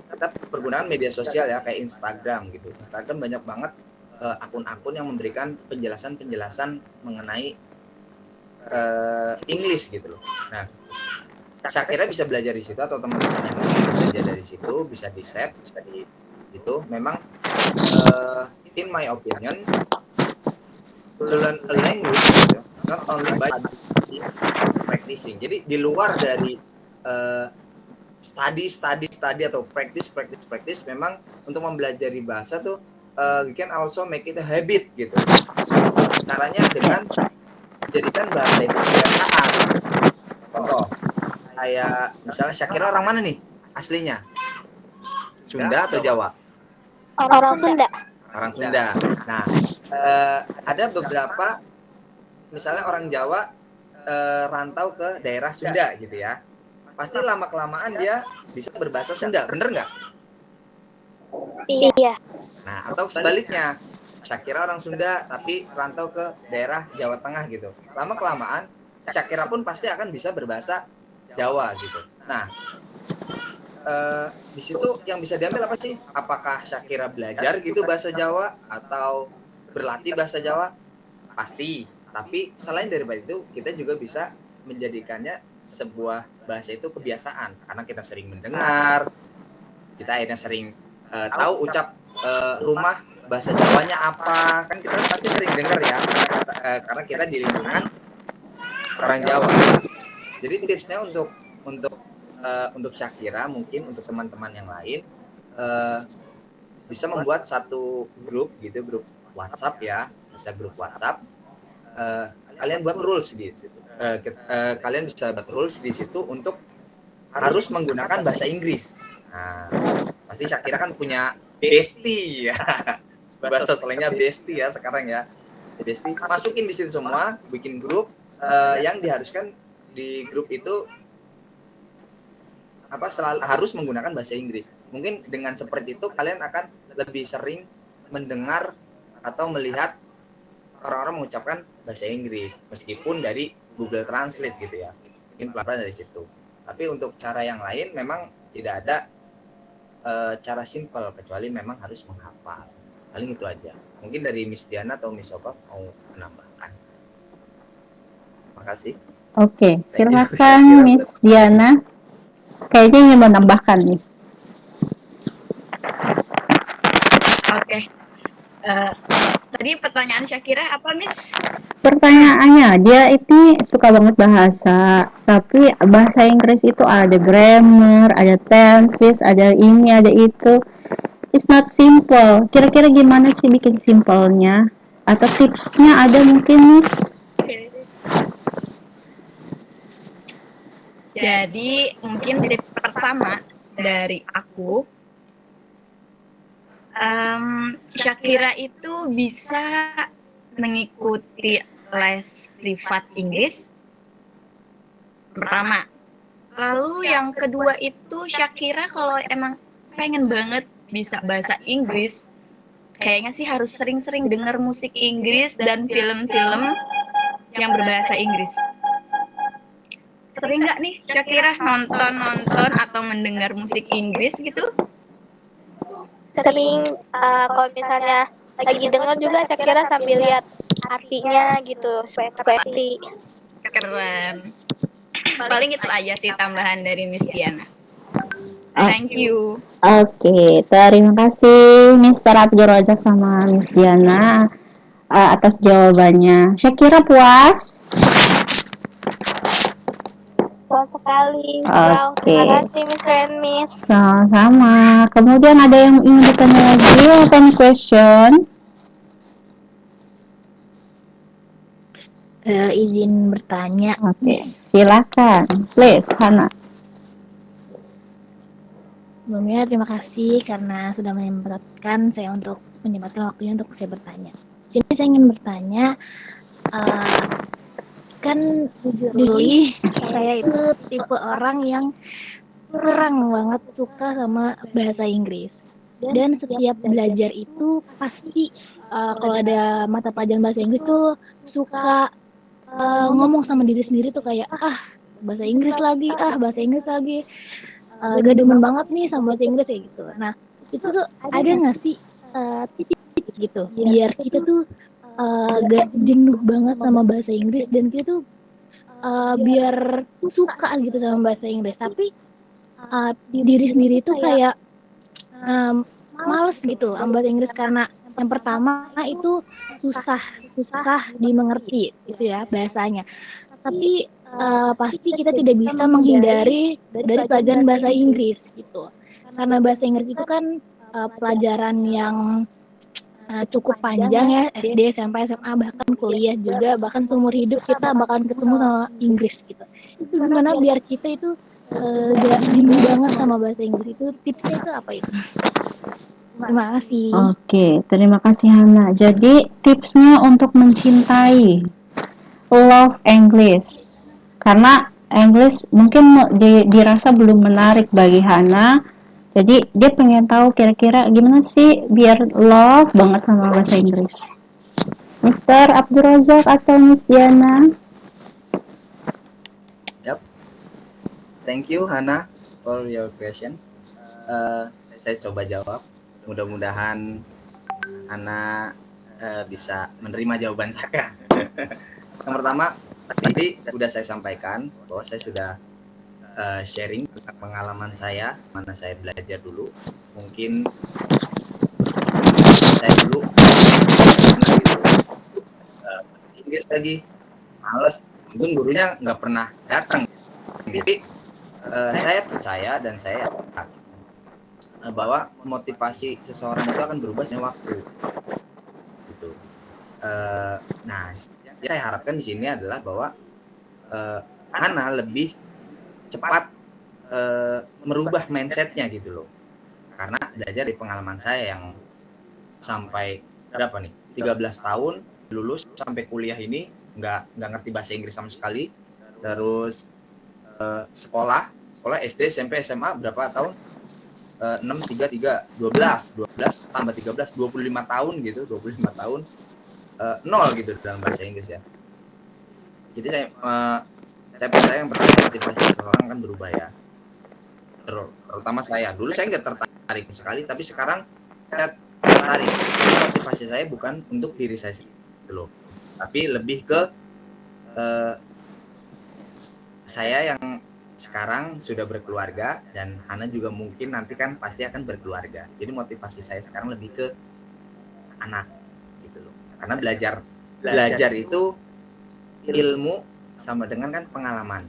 kita pergunakan media sosial ya kayak Instagram gitu. Instagram banyak banget akun-akun yang memberikan penjelasan-penjelasan mengenai English gitu loh. Nah, saya kira bisa belajar di situ, atau teman-teman yang lain bisa belajar dari situ, bisa di save, bisa di itu. Memang in my opinion, to learn a language gitu, not only by practicing. Jadi di luar dari study atau practice memang untuk mempelajari bahasa tuh we can also make it a habit gitu. Caranya dengan jadikan bahasa itu kebiasaan. Contoh kayak misalnya Syakira orang mana nih aslinya? Sunda atau Jawa? Orang Sunda. Orang Sunda. Nah, ada beberapa misalnya orang Jawa rantau ke daerah Sunda gitu ya. Pasti lama-kelamaan dia bisa berbahasa Sunda, bener nggak? Iya. Nah, atau sebaliknya, Syakira orang Sunda tapi rantau ke daerah Jawa Tengah gitu. Lama-kelamaan, Syakira pun pasti akan bisa berbahasa Jawa gitu. Nah, di situ yang bisa diambil apa sih? Apakah Syakira belajar gitu bahasa Jawa atau berlatih bahasa Jawa? Pasti. Tapi selain daripada itu, kita juga bisa menjadikannya sebuah bahasa itu kebiasaan, karena kita sering mendengar, kita akhirnya sering tahu ucap rumah bahasa Jawanya apa, kan kita pasti sering dengar ya, karena kita di lingkungan orang Jawa. Jadi tipsnya untuk Syakira, mungkin untuk teman-teman yang lain bisa membuat satu grup gitu, grup WhatsApp ya, bisa grup WhatsApp. Kalian buat rules di situ. Kalian bisa buat rules di situ untuk harus menggunakan bahasa Inggris. Nah, pasti Syakira kan punya bestie ya. Bahasa slangnya bestie ya sekarang ya. Bestie, masukin di situ semua, bikin grup yang diharuskan di grup itu selalu harus menggunakan bahasa Inggris. Mungkin dengan seperti itu kalian akan lebih sering mendengar atau melihat orang-orang mengucapkan bahasa Inggris meskipun dari Google Translate gitu ya. Mungkin pelan-pelan dari situ. Tapi untuk cara yang lain memang tidak ada cara simpel, kecuali memang harus menghafal. Paling itu aja. Mungkin dari Miss Diana atau Miss Sofa mau menambahkan. Makasih. Oke, silakan Miss Diana. Kayaknya ingin menambahkan nih. Oke. Tadi pertanyaan Syakira apa, Miss? Pertanyaannya, dia ini suka banget bahasa, tapi bahasa Inggris itu ada grammar, ada tenses, ada ini, ada itu. It's not simple. Kira-kira gimana sih bikin simpelnya? Atau tipsnya ada mungkin, Miss? Jadi mungkin tips pertama dari aku, Syakira itu bisa mengikuti les privat Inggris pertama. Lalu yang kedua itu Shakira kalau emang pengen banget bisa bahasa Inggris, kayaknya sih harus sering-sering dengar musik Inggris dan film-film yang berbahasa Inggris. Sering nggak nih Shakira nonton atau mendengar musik Inggris gitu? Sering kalau misalnya lagi dengar juga saya kira sambil lihat artinya gitu supaya ngerti. Keren. Paling itu aja sih tambahan dari Miss Diana. Thank you. Oke, terima kasih Mr. Abdul Razak sama Miss Diana atas jawabannya. Shakira puas? Puas sekali. Oke. Terima kasih Mr. and Miss. Sama-sama. Kemudian ada yang ingin bertanya lagi? Open question. Izin bertanya. Oke, silakan. Please, Hana. Sebelumnya terima kasih karena sudah menyempatkan saya untuk menyempatkan waktunya untuk saya bertanya. Jadi saya ingin bertanya, kan jujur saya itu tipe orang yang kurang banget suka sama bahasa Inggris. Dan setiap belajar itu pasti kalau ada mata pelajaran bahasa Inggris tuh suka ngomong sama diri sendiri tuh kayak bahasa Inggris lagi, gak demen banget nih sama bahasa Inggris kayak gitu. Nah itu tuh ada nggak sih tips gitu biar kita tuh gak jenuh banget sama bahasa Inggris dan kita tuh biar suka gitu sama bahasa Inggris, tapi diri sendiri tuh kayak males gitu sama bahasa Inggris karena yang pertama itu susah dimengerti gitu ya bahasanya. Tapi pasti kita tidak bisa menghindari dari pelajaran bahasa Inggris gitu. Karena bahasa Inggris itu kan pelajaran yang cukup panjang ya, SD, SMP, SMA, bahkan kuliah juga, bahkan seumur hidup kita bakalan ketemu sama Inggris gitu. Itu gimana biar kita itu gak jenuh banget sama bahasa Inggris, itu tipsnya itu apa itu? Terima kasih. Oke, terima kasih Hana. Jadi tipsnya untuk mencintai love English. Karena English mungkin dirasa belum menarik bagi Hana. Jadi dia pengen tahu kira-kira gimana sih biar love banget sama bahasa Inggris. Mr. Abdul Razak atau Miss Diana? Yep. Thank you Hana for your question. Saya coba jawab. Mudah-mudahan Hana bisa menerima jawaban saya. Yang pertama, tadi sudah saya sampaikan bahwa saya sudah sharing tentang pengalaman saya, mana saya belajar dulu. Mungkin saya dulu Inggris lagi males, mungkin gurunya nggak pernah datang. Jadi saya percaya dan saya bahwa motivasi seseorang itu akan berubah setiap waktu. Gitu. Nah, yang saya harapkan di sini adalah bahwa Hana lebih cepat merubah mindsetnya gitu loh. Karena belajar di pengalaman saya yang sampai berapa nih? 13 tahun lulus sampai kuliah ini nggak ngerti bahasa Inggris sama sekali. Terus sekolah SD, SMP, SMA berapa tahun? 6, 3, 12 tambah 13, 25 tahun gitu, 25 tahun nol gitu dalam bahasa Inggris ya. Jadi saya percaya yang pertama motivasi seseorang kan berubah ya. Terutama saya, dulu saya nggak tertarik sekali, tapi sekarang saya tertarik. Motivasi saya bukan untuk diri saya sendiri loh, tapi lebih ke saya yang sekarang sudah berkeluarga dan Hana juga mungkin nanti kan pasti akan berkeluarga. Jadi motivasi saya sekarang lebih ke anak gitu loh. Karena belajar itu ilmu sama dengan kan pengalaman.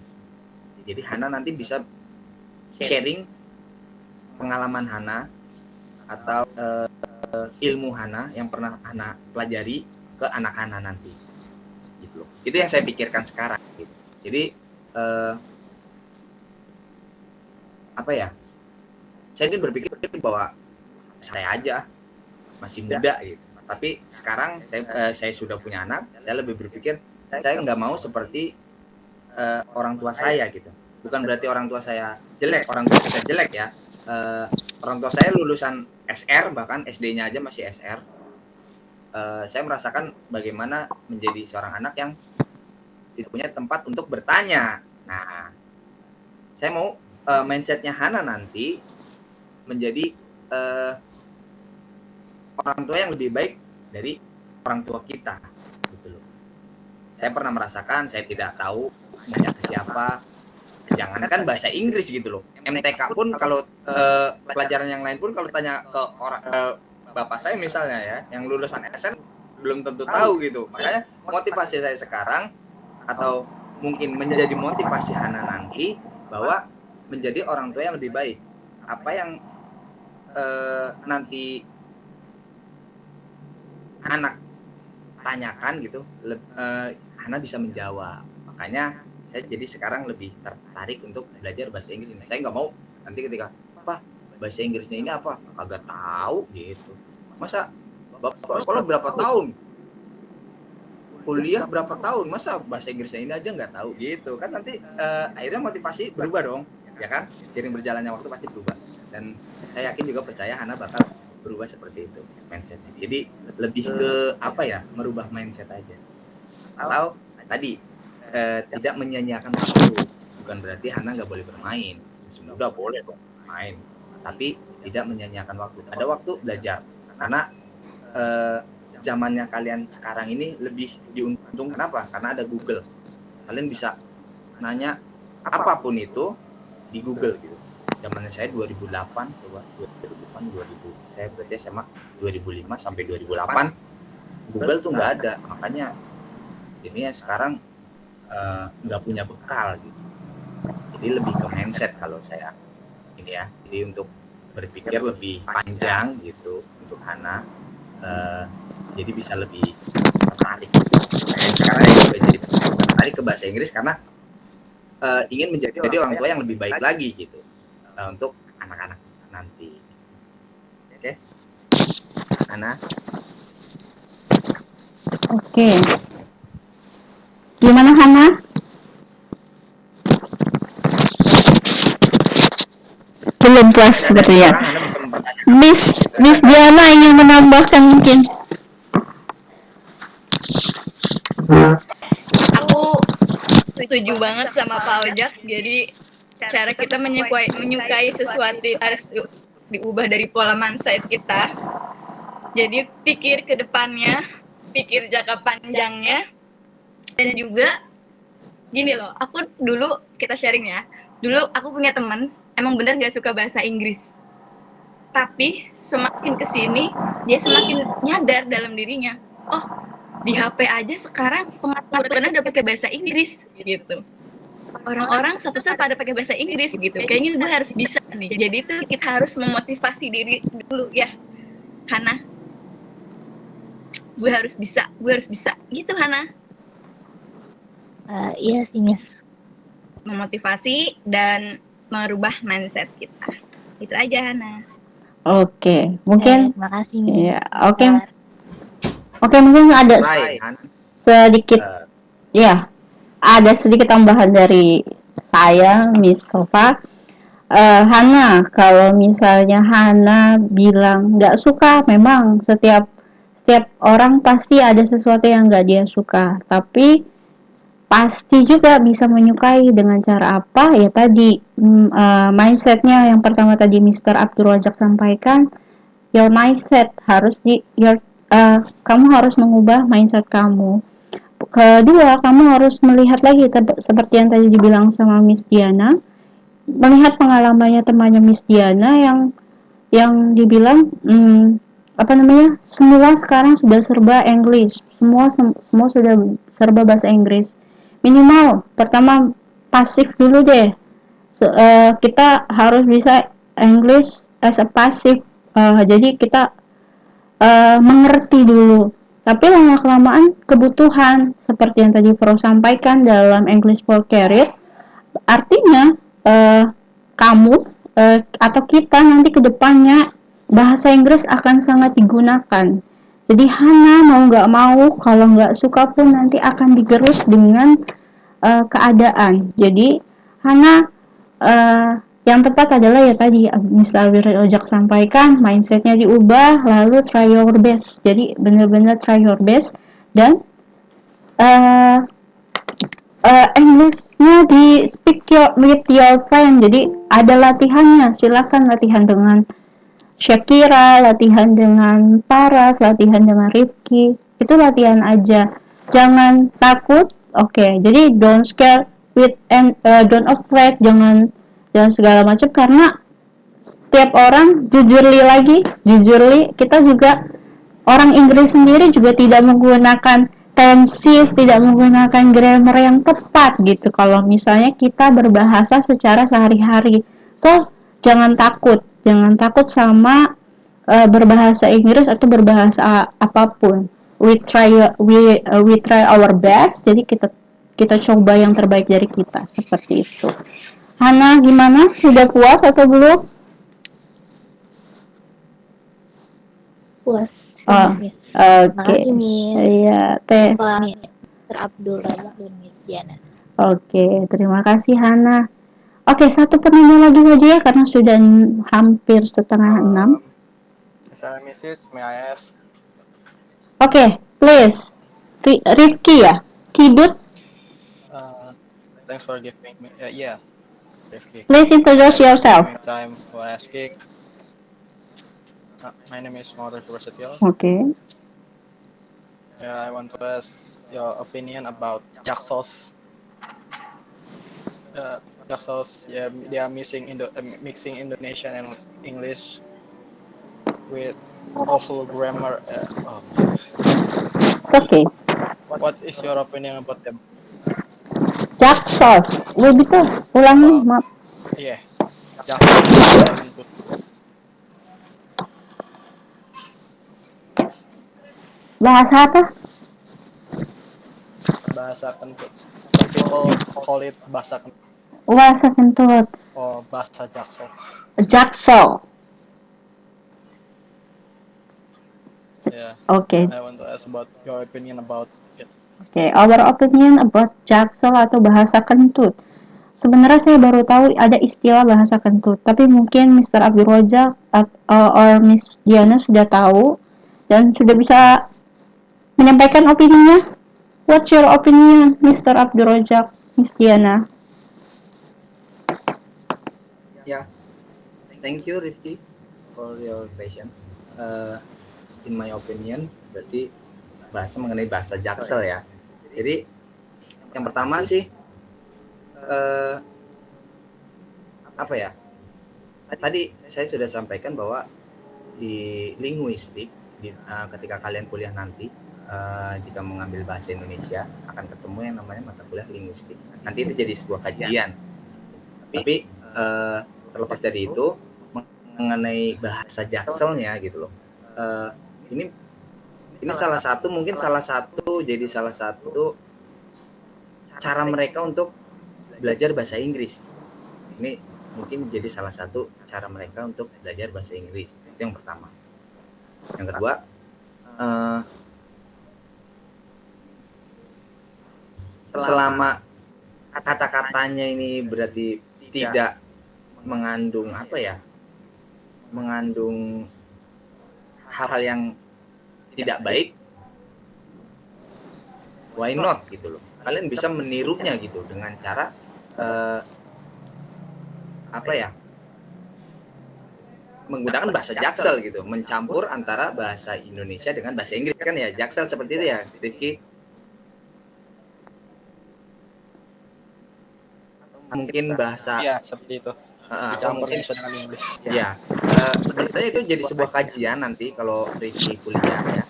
Jadi Hana nanti bisa sharing pengalaman Hana atau ilmu Hana yang pernah Hana pelajari ke anak Hana nanti. Gitu loh. Itu yang saya pikirkan sekarang gitu. Jadi apa ya, saya ini berpikir bahwa saya aja masih muda gitu, Tapi sekarang saya sudah punya anak, saya lebih berpikir saya nggak mau seperti orang tua saya gitu. Bukan berarti orang tua saya jelek, orang tua kita jelek ya. Orang tua saya lulusan SR, bahkan SD-nya aja masih SR. Saya merasakan bagaimana menjadi seorang anak yang tidak punya tempat untuk bertanya. Nah, saya mau mindsetnya Hana nanti menjadi orang tua yang lebih baik dari orang tua kita, gitu loh. Saya pernah merasakan, saya tidak tahu nanya ke siapa. Jangankan bahasa Inggris gitu loh. MTK pun kalau pelajaran yang lain pun kalau tanya ke orang bapak saya misalnya ya, yang lulusan SN belum tentu tahu gitu. Makanya motivasi saya sekarang atau mungkin menjadi motivasi Hana nanti bahwa menjadi orang tua yang lebih baik. Apa yang nanti anak tanyakan gitu, Hana bisa menjawab. Makanya saya jadi sekarang lebih tertarik untuk belajar bahasa Inggris. Saya nggak mau nanti ketika apa bahasa Inggrisnya ini apa kagak tahu gitu. Masa bapak sekolah berapa tahun, kuliah berapa tahun, masa bahasa Inggrisnya ini aja nggak tahu gitu kan. Nanti akhirnya motivasi berubah dong, ya kan, seiring berjalannya waktu pasti berubah. Dan saya yakin juga percaya Hana bakal berubah seperti itu mindsetnya. Jadi lebih ke apa ya, merubah mindset aja. Kalau tadi tidak menyanyiakan waktu, bukan berarti Hana nggak boleh bermain, sudah boleh dong main, tapi tidak menyanyiakan waktu. Ada waktu belajar, karena zamannya kalian sekarang ini lebih diuntungkan. Kenapa? Karena ada Google. Kalian bisa nanya apapun itu di Google gitu. Zamannya saya 2008, saya berarti SMA 2005 sampai 2008 Google tuh nggak ada. Makanya ini ya sekarang nggak punya bekal gitu. Jadi lebih ke mindset kalau saya ini ya. Jadi untuk berpikir lebih panjang gitu untuk Hana, jadi bisa lebih tertarik. Sekarang juga jadi tertarik ke bahasa Inggris karena ingin menjadi orang tua yang lebih baik lagi gitu untuk anak-anak nanti. Oke, Hana. Oke. Gimana Hana? Belum puas sepertinya. Sekarang Hana bisa mempertanyakan. Miss Diana ingin menambahkan mungkin. Aku setuju banget sama Pak Ojak. Jadi cara kita menyukai sesuatu harus diubah dari pola mindset kita. Jadi pikir ke depannya, pikir jangka panjangnya, dan juga gini loh. Aku dulu kita sharing ya. Dulu aku punya teman emang benar nggak suka bahasa Inggris. Tapi semakin kesini dia semakin nyadar dalam dirinya. Oh, di HP aja sekarang pengaturannya udah pakai bahasa Inggris gitu. Orang-orang satu-satu pada pakai bahasa Inggris gitu. Kayaknya gue harus bisa nih. Jadi itu kita harus memotivasi diri dulu ya, Hana. Gue harus bisa gitu Hana. Iya sih Miss. Memotivasi dan merubah mindset kita. Itu aja Hana. Oke, mungkin Terima kasih Miss. ya, oke, mungkin ada sedikit ya, ada sedikit tambahan dari saya, Miss Sofa. Hana, kalau misalnya Hana bilang nggak suka, memang setiap orang pasti ada sesuatu yang nggak dia suka, tapi pasti juga bisa menyukai dengan cara apa ya tadi, mindsetnya yang pertama tadi Mr. Abdul Razak sampaikan, your mindset harus kamu harus mengubah mindset kamu. Kedua, kamu harus melihat lagi seperti yang tadi dibilang sama Miss Diana, melihat pengalamannya temannya Miss Diana yang dibilang semua sekarang sudah serba English, semua sudah serba bahasa Inggris. Minimal pertama pasif dulu deh. Kita harus bisa English as a passive. Jadi kita mengerti dulu. Tapi lama-kelamaan kebutuhan seperti yang tadi Pro sampaikan dalam English for Career, artinya kamu atau kita nanti ke depannya bahasa Inggris akan sangat digunakan. Jadi Hana mau nggak mau, kalau nggak suka pun nanti akan digerus dengan keadaan. Jadi Hana yang tepat adalah ya tadi Mr. Ojak sampaikan, mindsetnya diubah, lalu try your best. Jadi benar-benar try your best dan Englishnya di speak with your friend. Jadi ada latihannya, silakan latihan dengan Shakira, latihan dengan Paras, latihan dengan Rifki. Itu latihan aja. Jangan takut. Oke. Jadi don't scare with and don't afraid. Jangan segala macam, karena setiap orang jujurly kita juga orang Inggris sendiri juga tidak menggunakan tenses, tidak menggunakan grammar yang tepat gitu kalau misalnya kita berbahasa secara sehari-hari. So, jangan takut sama berbahasa Inggris atau berbahasa apapun. We try our best. Jadi kita coba yang terbaik dari kita, seperti itu. Hana, gimana? Sudah puas atau belum? Puas. Oke. Makasih, Miss. Iya, tes. Mr. Abdul Razak dan Miss Diana. Oke, terima kasih Hana. Oke, satu penanya lagi saja ya, karena sudah hampir setengah 6. Misalnya Mrs. May I ask? Oke, please. Rifki ya? Kibut, Thanks for giving me. Yeah. Rifki. please introduce yourself. Time for asking. My name is Maudie Prasetyo. Oke. I want to ask your opinion about Jaxos. Jaxos, they are mixing Indonesian and English with awful grammar. It's okay. What is your opinion about them? Jaksos. Lebih tuh, ulangi, maaf. Yeah, Jaxos. Bahasa apa? Bahasa kentut. Some people call it bahasa kentut. Bahasa kentut. Oh, bahasa Jaksel. Jaksel. Yeah. Oke. I want to ask about your opinion about it. Oke, our opinion about Jaksel atau bahasa kentut. Sebenarnya saya baru tahu ada istilah bahasa kentut, tapi mungkin Mr. Abdul Razak or Miss Diana sudah tahu dan sudah bisa menyampaikan opininya. What's your opinion, Mr. Abdul Razak, Miss Diana? Ya, thank you Rifki for your question. In my opinion, berarti mengenai bahasa Jaksel ya. Jadi yang pertama sih apa ya? Tadi saya sudah sampaikan bahwa di linguistik ketika kalian kuliah nanti jika mengambil bahasa Indonesia akan ketemu yang namanya mata kuliah linguistik. Nanti itu jadi sebuah kajian. Tapi terlepas dari itu mengenai bahasa Jakselnya gitu loh. Ini salah satu cara mereka untuk belajar bahasa Inggris. Ini mungkin jadi salah satu cara mereka untuk belajar bahasa Inggris. Itu yang pertama. Yang kedua, selama kata-katanya ini berarti tidak mengandung mengandung hal-hal yang tidak baik, why not gitu loh. Kalian bisa menirunya gitu dengan cara menggunakan bahasa Jaksel gitu, mencampur antara bahasa Indonesia dengan bahasa Inggris kan ya, Jaksel seperti itu ya, Rifki. Mungkin bahasa seperti itu. Dicampur Indonesia dengan Inggris. Ya, sebenarnya itu jadi sebuah kajian nanti kalau Rifki kuliah ya,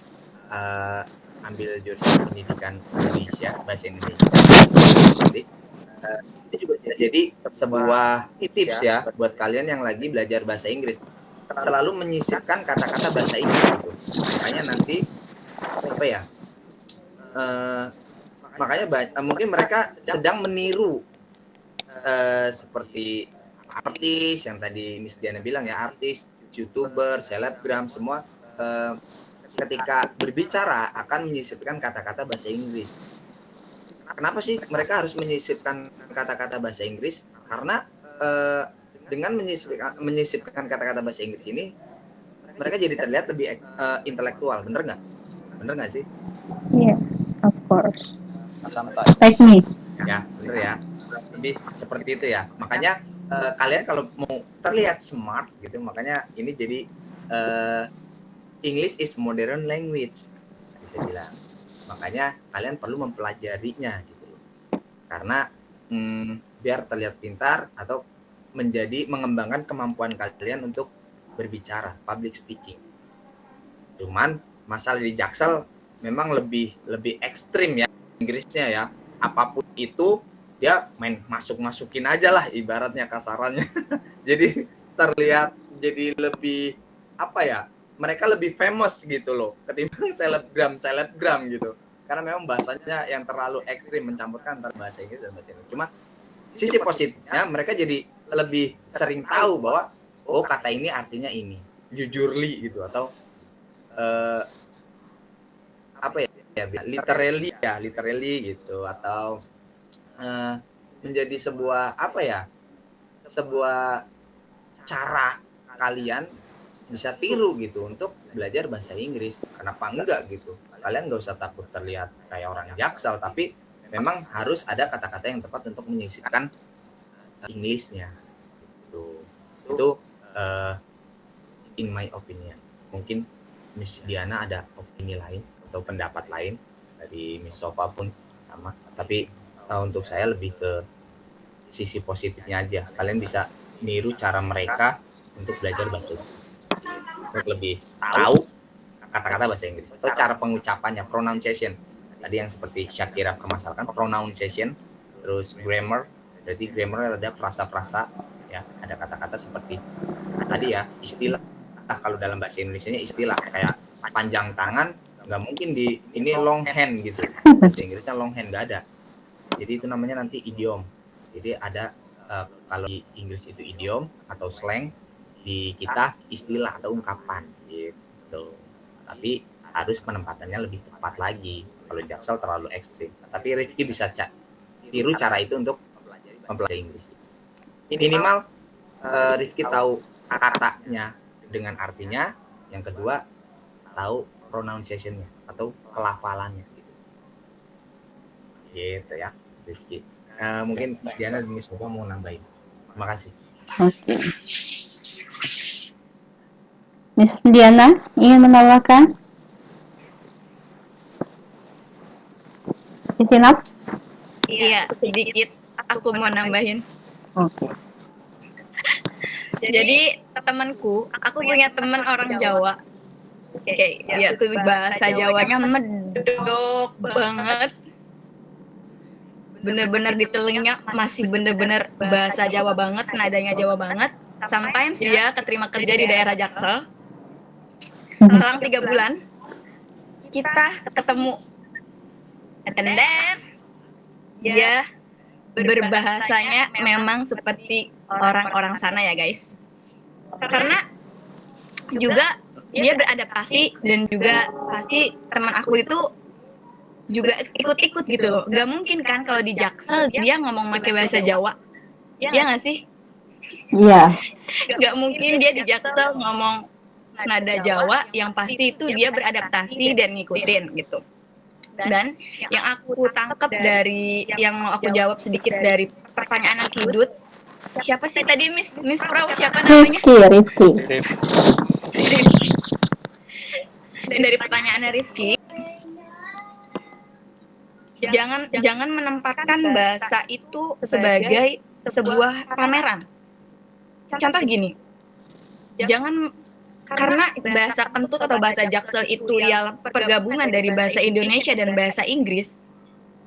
ambil jurusan pendidikan Indonesia, bahasa Indonesia. Jadi itu juga jadi sebuah tips ya buat kalian yang lagi belajar bahasa Inggris. Selalu menyisipkan kata-kata bahasa Inggris gitu. Makanya nanti mungkin mereka sedang meniru seperti artis yang tadi Miss Diana bilang ya, artis, YouTuber, selebgram semua ketika berbicara akan menyisipkan kata-kata bahasa Inggris. Kenapa sih mereka harus menyisipkan kata-kata bahasa Inggris? Karena dengan menyisipkan kata-kata bahasa Inggris ini, mereka jadi terlihat lebih intelektual, bener nggak sih? Yes, of course. Sometimes. Like me. Ya, bener ya. Lebih seperti itu ya. Makanya kalian kalau mau terlihat smart gitu, makanya ini jadi English is modern language, bisa bilang. Makanya kalian perlu mempelajarinya gitu. Karena biar terlihat pintar atau mengembangkan kemampuan kalian untuk berbicara, public speaking. Cuman masalah di Jaksel memang lebih ekstrim ya Inggrisnya ya. Apapun itu dia main masukin aja lah ibaratnya kasarannya. Jadi terlihat jadi lebih apa ya? Mereka lebih famous gitu loh ketimbang selebgram gitu. Karena memang bahasanya yang terlalu ekstrim mencampurkan antara bahasa Inggris dan bahasa Indonesia. Cuma sisi positifnya mereka jadi lebih sering tahu bahwa oh kata ini artinya ini, jujurly gitu atau apa ya literally gitu atau menjadi sebuah apa ya sebuah cara kalian bisa tiru gitu untuk belajar bahasa Inggris. Kenapa enggak gitu? Kalian nggak usah takut terlihat kayak orang Jaksel, tapi memang harus ada kata-kata yang tepat untuk menyisipkan Inggrisnya. Itu in my opinion. Mungkin Miss Diana ada opini lain atau pendapat lain, dari Miss Sofa pun sama. Tapi untuk saya lebih ke sisi positifnya aja. Kalian bisa niru cara mereka untuk belajar bahasa Inggris. Untuk lebih tahu kata-kata bahasa Inggris atau cara pengucapannya, pronunciation. Tadi yang seperti Shakira permasalahkan, pronunciation, terus grammar. Berarti grammar ada frasa-frasa, ya, ada kata-kata seperti tadi ya, istilah. Kalau dalam bahasa Indonesianya istilah kayak panjang tangan, nggak mungkin di ini long hand gitu. Bahasa Inggrisnya long hand nggak ada. Jadi itu namanya nanti idiom. Jadi ada kalau di Inggris itu idiom atau slang, di kita istilah atau ungkapan gitu. Tapi harus penempatannya lebih tepat lagi. Kalau Jaksel terlalu ekstrim. Tapi Rifki bisa tiru cara itu untuk mempelajari Inggris. Minimal Rifki tahu katanya dengan artinya. Yang kedua tahu pronunciation-nya atau pelafalannya gitu ya Rifki. Mungkin Miss Diana dan Miss Sofa mau nambahin. Terima kasih. Oke. Miss Diana ingin menambahkan? Is enough? Iya, sedikit aku mau nambahin. Oke. Jadi temanku, aku punya teman orang Jawa. Kayak dia tuh bahasa Jawanya medok banget. Bener-bener di telinga masih bener-bener bahasa Jawa banget, nadanya Jawa banget. Sometimes dia keterima kerja di daerah Jaksel. Selang 3 bulan kita ketemu, and then dia berbahasanya memang seperti orang-orang sana ya guys. Karena juga dia beradaptasi dan juga pasti teman aku itu juga ikut-ikut gitu loh. Gak mungkin kan kalau di Jaksel dia ngomong pakai bahasa Jawa. Ya nggak sih? Iya. Gak mungkin dia di Jaksel ngomong nada Jawa, yang pasti itu dia beradaptasi dan ngikutin gitu. Dan yang aku tangkap dari yang mau aku jawab sedikit dari pertanyaan Kidut, siapa sih tadi Miss Pro, siapa namanya? Rifki. Dari pertanyaan Rifki, jangan menempatkan bahasa itu sebagai sebuah pameran. Contoh gini, jangan karena bahasa kentut atau bahasa Jaksel itu ialah pergabungan dari bahasa Indonesia dan bahasa Inggris.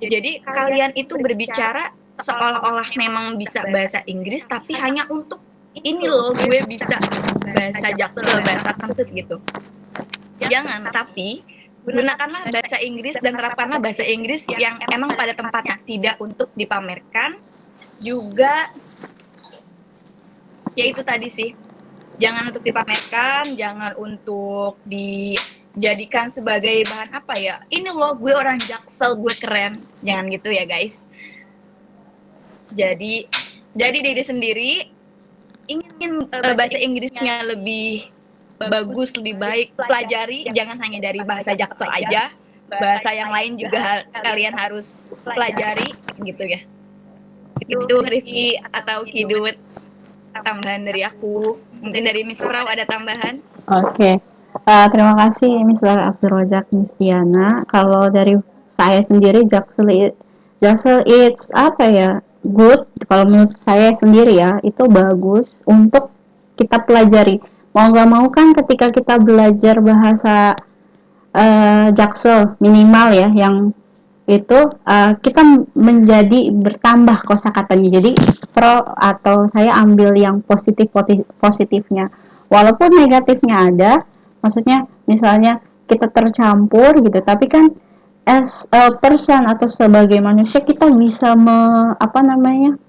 Jadi kalian itu berbicara seolah-olah memang bisa bahasa Inggris, tapi hanya untuk ini loh gue bisa bahasa Jaksel, bahasa kentut gitu. Jangan, tapi gunakanlah bahasa Inggris dan terapkanlah bahasa Inggris yang emang pada tempatnya, tidak untuk dipamerkan. Juga ya itu tadi sih, jangan untuk dipamerkan, jangan untuk jadikan sebagai bahan apa ya? Ini loh gue orang Jaksel, gue keren. Jangan gitu ya guys. Jadi diri sendiri ingin bahasa Inggrisnya lebih bagus, lebih baik, pelajari, jangan hanya dari bahasa Jaksel aja, bahasa yang lain juga kalian harus pelajari gitu ya. Itu Rifki atau Kidut tambahan dari aku. Mungkin dari Miss Frau ada tambahan? Oke. Terima kasih Miss Abdul Razak, Miss Diana. Kalau dari saya sendiri Jaksel it's apa ya? Good. Kalau menurut saya sendiri ya, itu bagus untuk kita pelajari. Mau nggak mau kan ketika kita belajar bahasa Jaksel minimal ya, yang itu kita menjadi bertambah kosakatanya. Jadi pro atau saya ambil yang positifnya. Walaupun negatifnya ada, maksudnya misalnya kita tercampur gitu, tapi kan as a person atau sebagai manusia kita bisa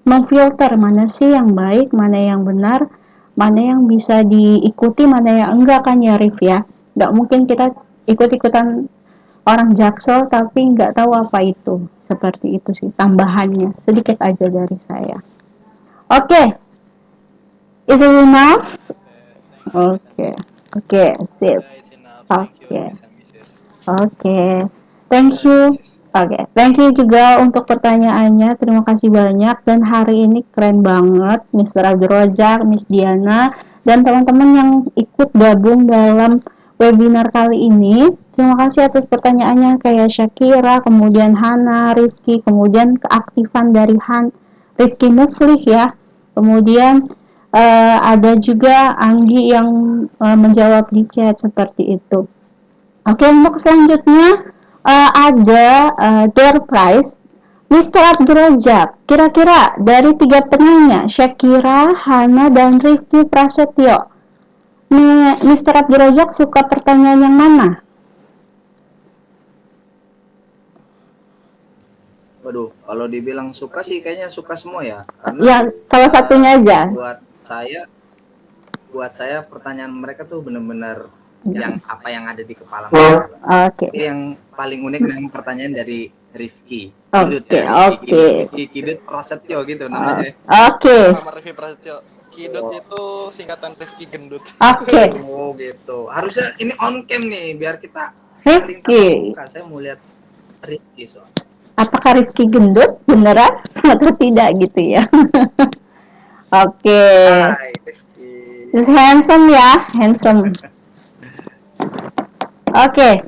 memfilter mana sih yang baik, mana yang benar, mana yang bisa diikuti, mana yang enggak kan ya Rif ya. Nggak mungkin kita ikut-ikutan orang Jaksel tapi nggak tahu apa itu. Seperti itu sih tambahannya, sedikit aja dari saya. Oke. Is it enough? Oke, sip. Oke. Thank you. Thank you juga untuk pertanyaannya. Terima kasih banyak. Dan hari ini keren banget, Mr. Abdul Razak, Miss Diana, dan teman-teman yang ikut gabung dalam webinar kali ini. Terima kasih atas pertanyaannya kayak Syakira, kemudian Hana, Rifki, kemudian keaktifan dari Rifki Muflih ya. Kemudian ada juga Anggi yang menjawab di chat seperti itu. Oke, untuk selanjutnya ada door prize Mr. Abdul Razak. Kira-kira dari 3 penanya, Syakira, Hana, dan Rifki Prasetyo, Mr. Abdul Razak suka pertanyaan yang mana? Waduh, kalau dibilang suka sih kayaknya suka semua ya. Karena Ya, salah satunya aja. Buat saya pertanyaan mereka tuh benar-benar yang apa yang ada di kepala mereka. Oke. Yang paling unik memang pertanyaan dari Rifki. Oke. Rifki Kidut Prasetyo gitu namanya. Oke. Nama Rifki Prasetyo. Kidut itu singkatan Rifki Gendut. Oke. Oh gitu. Harusnya ini on cam nih biar kita Rifki. Saya mau lihat Rifki soalnya. Apakah Rifki gendut beneran atau tidak gitu ya? Oke. Hai Rifki. Handsome ya, handsome. Oke.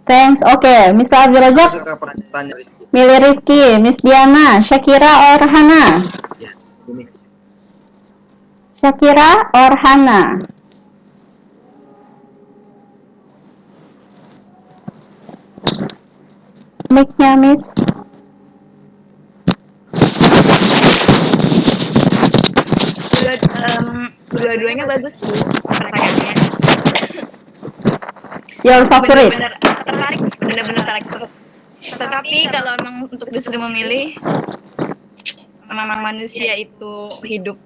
Thanks. Oke, Mr. Abdul Razak Suka pertanyaan Rifki. milih Rifki, Miss Diana, Syakira or Hana? Ya, ini. Syakira or Hana? Mic-nya, Miss. Dua-duanya bagus tuh pertanyaannya. Your favorite? Bener-bener tertarik. Tetapi kalau memang untuk disuruh memilih, memang manusia itu hidup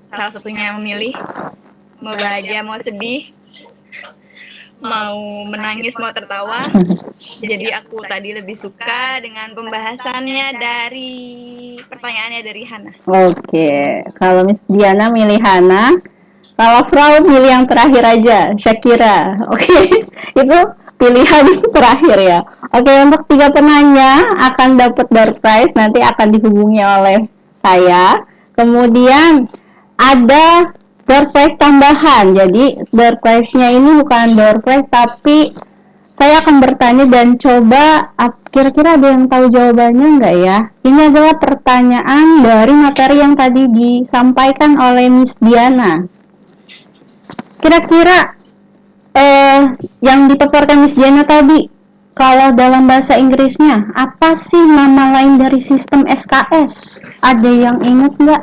salah satunya memilih mau bahagia mau sedih, mau menangis mau tertawa. Jadi aku tadi lebih suka dengan pembahasannya dari pertanyaannya dari Hana. Oke, kalau Miss Diana milih Hana, kalau Frau milih yang terakhir aja, Syakira. Oke, itu pilihan terakhir ya. Oke, untuk 3 penanya akan dapat door prize, nanti akan dihubungi oleh saya. Kemudian ada door prize tambahan. Jadi door prize-nya ini bukan door prize, tapi saya akan bertanya dan coba kira-kira ada yang tahu jawabannya enggak ya? Ini adalah pertanyaan dari materi yang tadi disampaikan oleh Miss Diana. Kira-kira yang dipaparkan Miss Diana tadi, kalau dalam bahasa Inggrisnya, apa sih nama lain dari sistem SKS? Ada yang ingat nggak?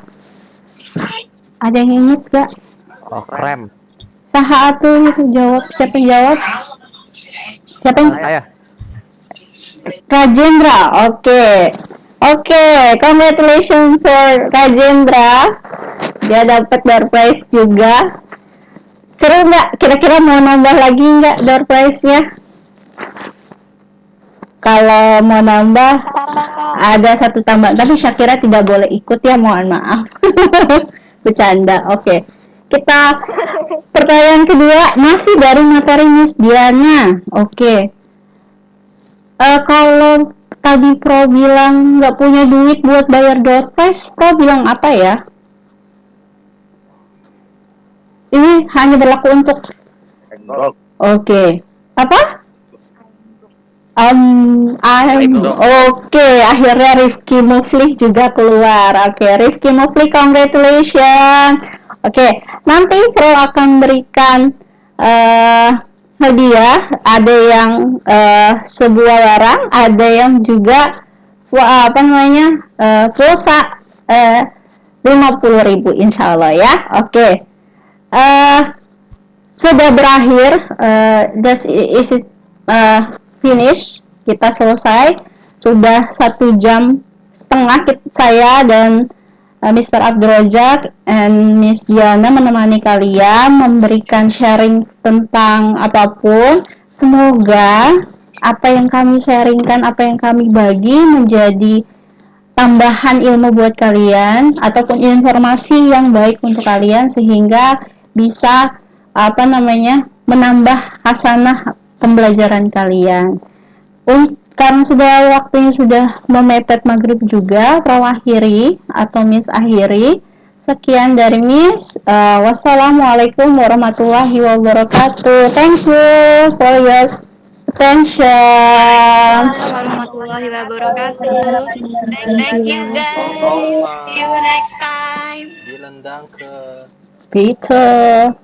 Ada yang ingat nggak? Oh, krem. Saha atuh itu jawab. Siapa yang jawab? Siapa yang? Saya. Rajendra. Oke, congratulations for Rajendra. Dia dapat door prize juga. Seru nggak? Kira-kira mau nambah lagi nggak door prize-nya? Kalau mau nambah, ada satu tambahan, tapi Syakira tidak boleh ikut ya, mohon maaf. Bercanda, oke. Kita pertanyaan kedua, masih dari materi Miss Diana. Oke. Kalau tadi Pro bilang nggak punya duit buat bayar door prize, Pro bilang apa ya? Ini hanya berlaku untuk... Oke. Apa? Oke, akhirnya Rifki Muflih juga keluar. Oke, Rifki Muflih, congratulations. Oke, nanti Pro akan berikan hadiah. Ada yang sebuah barang, ada yang juga pulsa 50.000 insya Allah ya. Oke. Sudah berakhir, finish, kita selesai. Sudah 1 jam setengah saya dan Mr. Abdul Razak and Miss Diana menemani kalian memberikan sharing tentang apapun. Semoga apa yang kami sharingkan, apa yang kami bagi menjadi tambahan ilmu buat kalian ataupun informasi yang baik untuk kalian sehingga bisa menambah hasanah pembelajaran kalian. Karena sudah waktunya sudah memepet maghrib juga, Pro akhiri atau Miss akhiri. Sekian dari Miss. Wassalamualaikum warahmatullahi wabarakatuh. Thank you for your attention. Warahmatullahi wabarakatuh. Thank you guys. See you next time. Dilendang ke Peter.